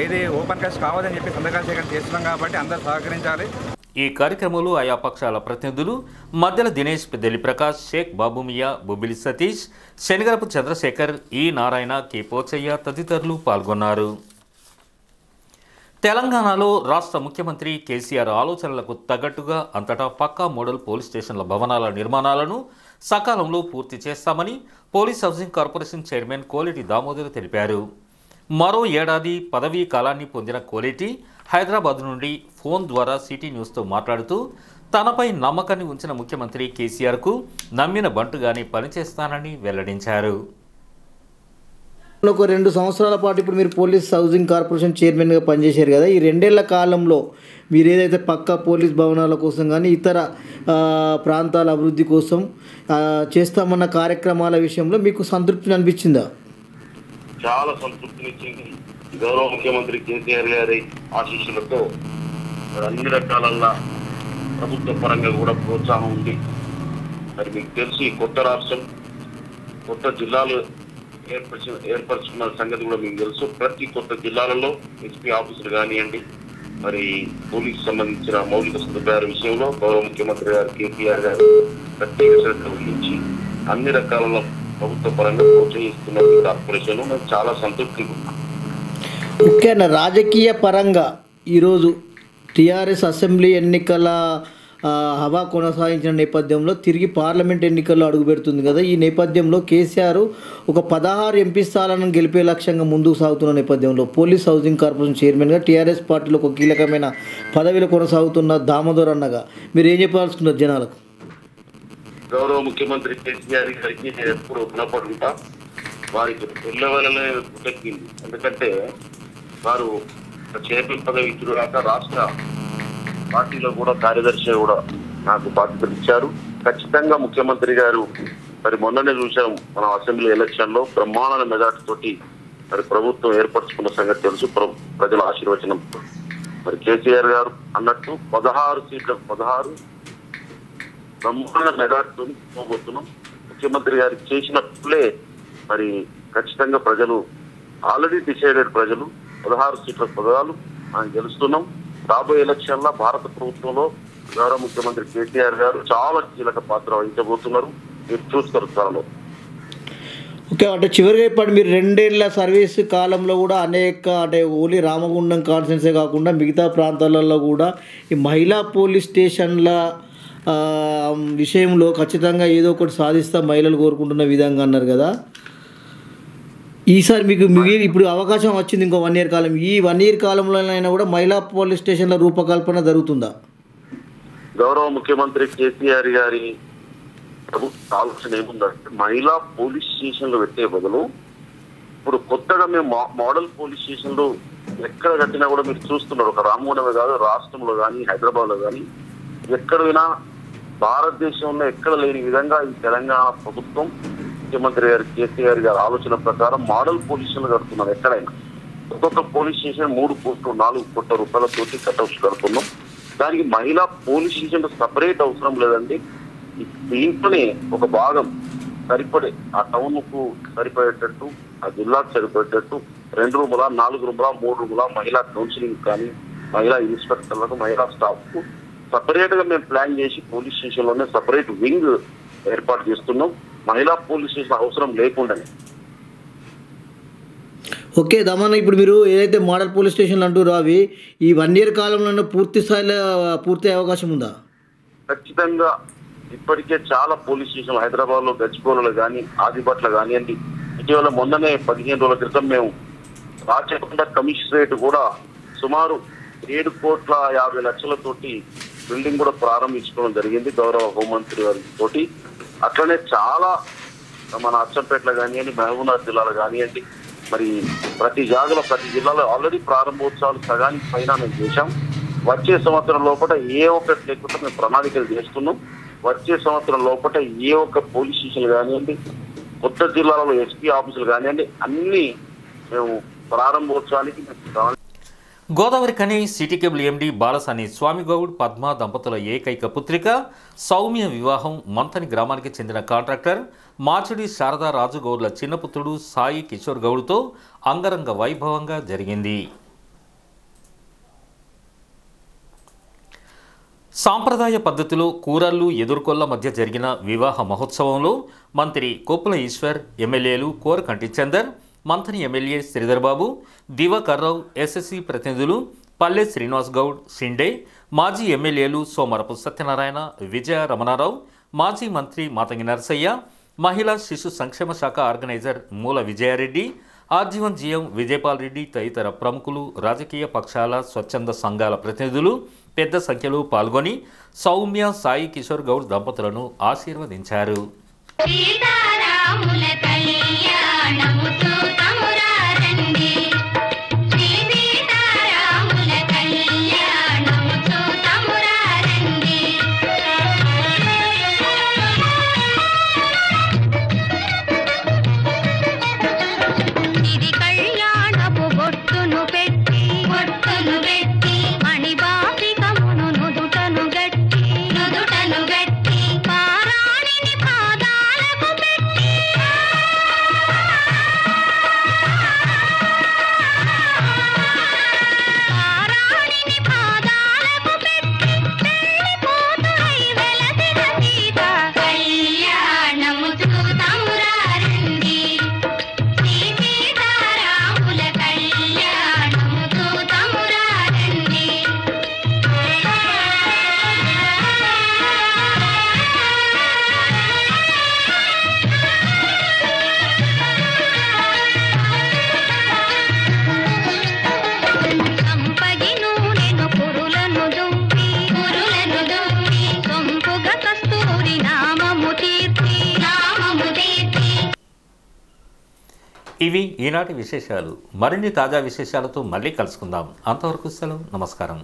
ఏది ఓపెన్ కాస్ట్ కావాలని చెప్పి సంతకాల సేకరణ చేస్తున్నాం కాబట్టి అందరూ సహకరించాలి. ఈ కార్యక్రమంలో ఆయా పక్షాల ప్రతినిధులు మద్దెల దినేష్, పెద్దెల్లి ప్రకాష్, షేక్ బాబుమియా, బొబ్బిలి సతీష్, శనగరపు చంద్రశేఖర్, ఈ నారాయణ, కె పోచయ్య తదితరులు పాల్గొన్నారు. తెలంగాణలో రాష్ట్ర ముఖ్యమంత్రి కేసీఆర్ ఆలోచనలకు తగ్గట్టుగా అంతటా పక్కా మోడల్ పోలీస్ స్టేషన్ల భవనాల నిర్మాణాలను సకాలంలో పూర్తి చేస్తామని police housing corporation chairman Koleti Damodar తెలిపారు. మరో ఏడాది పదవీ కాలాన్ని పొందిన కోలేటి హైదరాబాద్ నుండి ఫోన్ ద్వారా సిటీ న్యూస్తో మాట్లాడుతూ తనపై నమ్మకాన్ని ఉంచిన ముఖ్యమంత్రి కేసీఆర్కు నమ్మిన బంటుగానే పనిచేస్తానని వెల్లడించారు. ఒక 2 సంవత్సరాల పాటు ఇప్పుడు మీరు పోలీస్ హౌసింగ్ కార్పొరేషన్ చైర్మన్గా పనిచేశారు కదా, ఈ 2 ఏళ్ల కాలంలో మీరు ఏదైతే పక్కా పోలీస్ భవనాల కోసం కానీ ఇతర ప్రాంతాల అభివృద్ధి కోసం చేస్తామన్న కార్యక్రమాల విషయంలో మీకు సంతృప్తిని అనిపించిందా? చాలా సంతృప్తినిచ్చింది. గౌరవ ముఖ్యమంత్రి కేసీఆర్ గారి ఆశీస్సులతో అన్ని రకాల ప్రభుత్వ పరంగా కూడా ప్రోత్సాహం ఉంది. మరి మీకు తెలిసి కొత్త రాష్ట్రం, కొత్త జిల్లాలు ఏర్పరచుకున్న సంగతి కూడా మీకు తెలుసు. ప్రతి కొత్త జిల్లాలలో ఎస్పీ ఆఫీసులు కానివ్వండి, మరి పోలీసు సంబంధించిన మౌలిక సదుపాయాల విషయంలో గౌరవ ముఖ్యమంత్రి గారు కేసీఆర్ గారు ప్రత్యేక శ్రద్ధ వహించి అన్ని రకాల ప్రభుత్వ పరంగా ప్రోత్సహిస్తున్న కార్పొరేషన్ నాకు చాలా సంతృప్తిగా ఉంది. ముఖ్యంగా రాజకీయ పరంగా ఈరోజు టీఆర్ఎస్ అసెంబ్లీ ఎన్నికల హవా కొనసాగించిన నేపథ్యంలో తిరిగి పార్లమెంట్ ఎన్నికల్లో అడుగుపెడుతుంది కదా, ఈ నేపథ్యంలో కేసీఆర్ ఒక 16 ఎంపీ స్థానాలను గెలిపే లక్ష్యంగా ముందుకు సాగుతున్న నేపథ్యంలో పోలీస్ హౌసింగ్ కార్పొరేషన్ చైర్మన్గా టీఆర్ఎస్ పార్టీలో ఒక కీలకమైన పదవిలో కొనసాగుతున్న దామోదర్ అన్నగా మీరు ఏం చెప్పాల్సుకున్నారు జనాలకు? గౌరవ ముఖ్యమంత్రి కేసీఆర్ గారికి నేను ఎప్పుడు రుణపడుంటా. వారికి వెళ్ళవలనే కృతజ్ఞతలు. ఎందుకంటే వారు చైర్మన్ పదవి ఇచ్చుగాక రాష్ట్ర పార్టీలో కూడా కార్యదర్శి కూడా నాకు బాధ్యతలు ఇచ్చారు. ఖచ్చితంగా ముఖ్యమంత్రి గారు మరి మొన్ననే చూసాం మనం అసెంబ్లీ ఎలక్షన్ లో బ్రహ్మాండ మెజార్టీ తోటి మరి ప్రభుత్వం ఏర్పరచుకున్న సంగతి తెలుసు. ప్రజల ఆశీర్వచనం మరి కేసీఆర్ గారు అన్నట్టు 16 సీట్లకు 16 బ్రహ్మాండ మెజార్టీతో పోబోతున్నాం. ముఖ్యమంత్రి గారు చేసినట్లే మరి ఖచ్చితంగా ప్రజలు ఆల్రెడీ డిసైడెడ్, ప్రజలు 16 సీట్లకు 16 మనం గెలుస్తున్నాం. రాబోయే ఎలక్షన్ల భారత ప్రభుత్వంలో గౌరవ ముఖ్యమంత్రి కేసీఆర్ గారు చాలా కీలక పాత్ర వహించబోతున్నారు. మీరు చూస్తారు త్వరలో. ఓకే, అంటే చివరిగా ఇప్పుడు మీరు 2 ఏళ్ల సర్వీస్ కాలంలో కూడా అనేక అంటే ఓన్లీ రామగుండం కాన్స్టిట్యున్సీ కాకుండా మిగతా ప్రాంతాలలో కూడా ఈ మహిళా పోలీస్ స్టేషన్ల విషయంలో ఖచ్చితంగా ఏదో ఒకటి సాధిస్తా మహిళలు కోరుకుంటున్న విధంగా అన్నారు కదా. ఈసారి మీకు ఇప్పుడు అవకాశం వచ్చింది ఇంకో 1 ఇయర్ కాలం, ఈ 1 ఇయర్ కాలంలోనైనా కూడా మహిళా పోలీస్ స్టేషన్ల రూపకల్పన జరుగుతుందా? గౌరవ ముఖ్యమంత్రి కేసీఆర్ గారి ప్రభుత్వ ఆలోచన ఏముందంటే మహిళా పోలీస్ స్టేషన్లు పెట్టే బదులు ఇప్పుడు కొత్తగా మేము మోడల్ పోలీస్ స్టేషన్లు ఎక్కడ కట్టినా కూడా మీరు చూస్తున్నారు. ఒక రామగుండమే కాదు, రాష్ట్రంలో కానీ హైదరాబాద్ లో కానీ ఎక్కడ పోయినా భారతదేశంలో ఎక్కడ లేని విధంగా ఈ తెలంగాణ ప్రభుత్వం ముఖ్యమంత్రి గారు కేసీఆర్ గారి ఆలోచన ప్రకారం మోడల్ పోలీస్ స్టేషన్లు కడుతున్నారు. ఎక్కడైనా ఒక్కొక్క పోలీస్ స్టేషన్ 3 కోట్లు 4 కోట్ల రూపాయలతోటి కట్అవుట్స్ కడుతున్నాం. దానికి మహిళా పోలీస్ స్టేషన్ సపరేట్ అవసరం లేదండి. దీంట్లోనే ఒక భాగం సరిపడే ఆ టౌన్ కు సరిపడేటట్టు, ఆ జిల్లాకు సరిపడేటట్టు 2 రూముల 4 రూముల 3 రూముల మహిళా కౌన్సిలింగ్ కానీ మహిళా ఇన్స్పెక్టర్లకు మహిళా స్టాఫ్ కు సపరేట్ గా మేము ప్లాన్ చేసి పోలీస్ స్టేషన్ లోనే సపరేట్ వింగ్ ఏర్పాటు చేస్తున్నాం. మహిళా పోలీస్ స్టేషన్ అవసరం లేకుండానే. ఓకే దమన్, ఇప్పుడు మీరు ఏదైతే మోడల్ పోలీస్ స్టేషన్లు అంటారో అవి ఈ 1 ఇయర్ కాలంలో పూర్తి స్థాయిలో పూర్తి అవకాశం ఉందా? ఖచ్చితంగా. ఇప్పటికే చాలా పోలీస్ స్టేషన్లు హైదరాబాద్ లో, గచ్చిబౌలిలో కానీ, ఆదిబట్ల కానివ్వండి, ఇటీవల మొన్ననే 15 రోజుల క్రితం మేము రాచకొండ కమిషనరేట్ కూడా సుమారు 7,50,00,000 బిల్డింగ్ కూడా ప్రారంభించుకోవడం జరిగింది గౌరవ హోంమంత్రి గారి తోటి. అట్లనే చాలా మన అచ్చంపేటలో కానివ్వండి, మహబూబ్నగర్ జిల్లాలో కానివ్వండి, మరి ప్రతి జిల్లాలో ఆల్రెడీ ప్రారంభోత్సవాలు సగానికి పైన మేము చేశాం. వచ్చే సంవత్సరం లోపల ఏ ఒక్కటి లేకుండా మేము ప్రణాళికలు చేస్తున్నాం. వచ్చే సంవత్సరం లోపల ఏ ఒక్క పోలీస్ స్టేషన్లు కానివ్వండి, కొత్త జిల్లాలలో ఎస్పీ ఆఫీసులు కానివ్వండి, అన్ని మేము ప్రారంభోత్సవానికి గోదావరి కని సిటీ కేబుల్ ఎండి బాలసాని స్వామిగౌడ్ పద్మ దంపతుల ఏకైక పుత్రిక సౌమ్య వివాహం మంతని గ్రామానికి చెందిన కాంట్రాక్టర్ మాచడి శారదా రాజుగౌడ్ల చిన్నపుత్రుడు సాయి కిషోర్ గౌడ్తో అంగరంగ వైభవంగా జరిగింది. సాంప్రదాయ పద్ధతిలో కూరళ్ళు ఎదుర్కొల్ల మధ్య జరిగిన వివాహ మహోత్సవంలో మంత్రి కొప్పుల ఈశ్వర్, ఎమ్మెల్యేలు కోరకంటి చందర్, మంథని ఎమ్మెల్యే శ్రీధర్ బాబు, దివాకర్ రావు, ఎస్ఎస్సి ప్రతినిధులు పల్లె శ్రీనివాస్ గౌడ్, షిండే, మాజీ ఎమ్మెల్యేలు సోమరపు సత్యనారాయణ, విజయ రమణారావు, మాజీ మంత్రి మాతంగి నరసయ్య, మహిళా శిశు సంక్షేమ శాఖ ఆర్గనైజర్ మూల విజయారెడ్డి, ఆర్జీవన్ జీఎం విజయపాల్ రెడ్డి తదితర ప్రముఖులు, రాజకీయ పక్షాల, స్వచ్ఛంద సంఘాల ప్రతినిధులు పెద్ద సంఖ్యలో పాల్గొని సౌమ్య, సాయి కిషోర్ గౌడ్ దంపతులను ఆశీర్వదించారు. ఇవి ఈనాటి విశేషాలు. మరిన్ని తాజా విశేషాలతో మళ్ళీ కలుసుకుందాం. అంతవరకు సెలవు. నమస్కారం.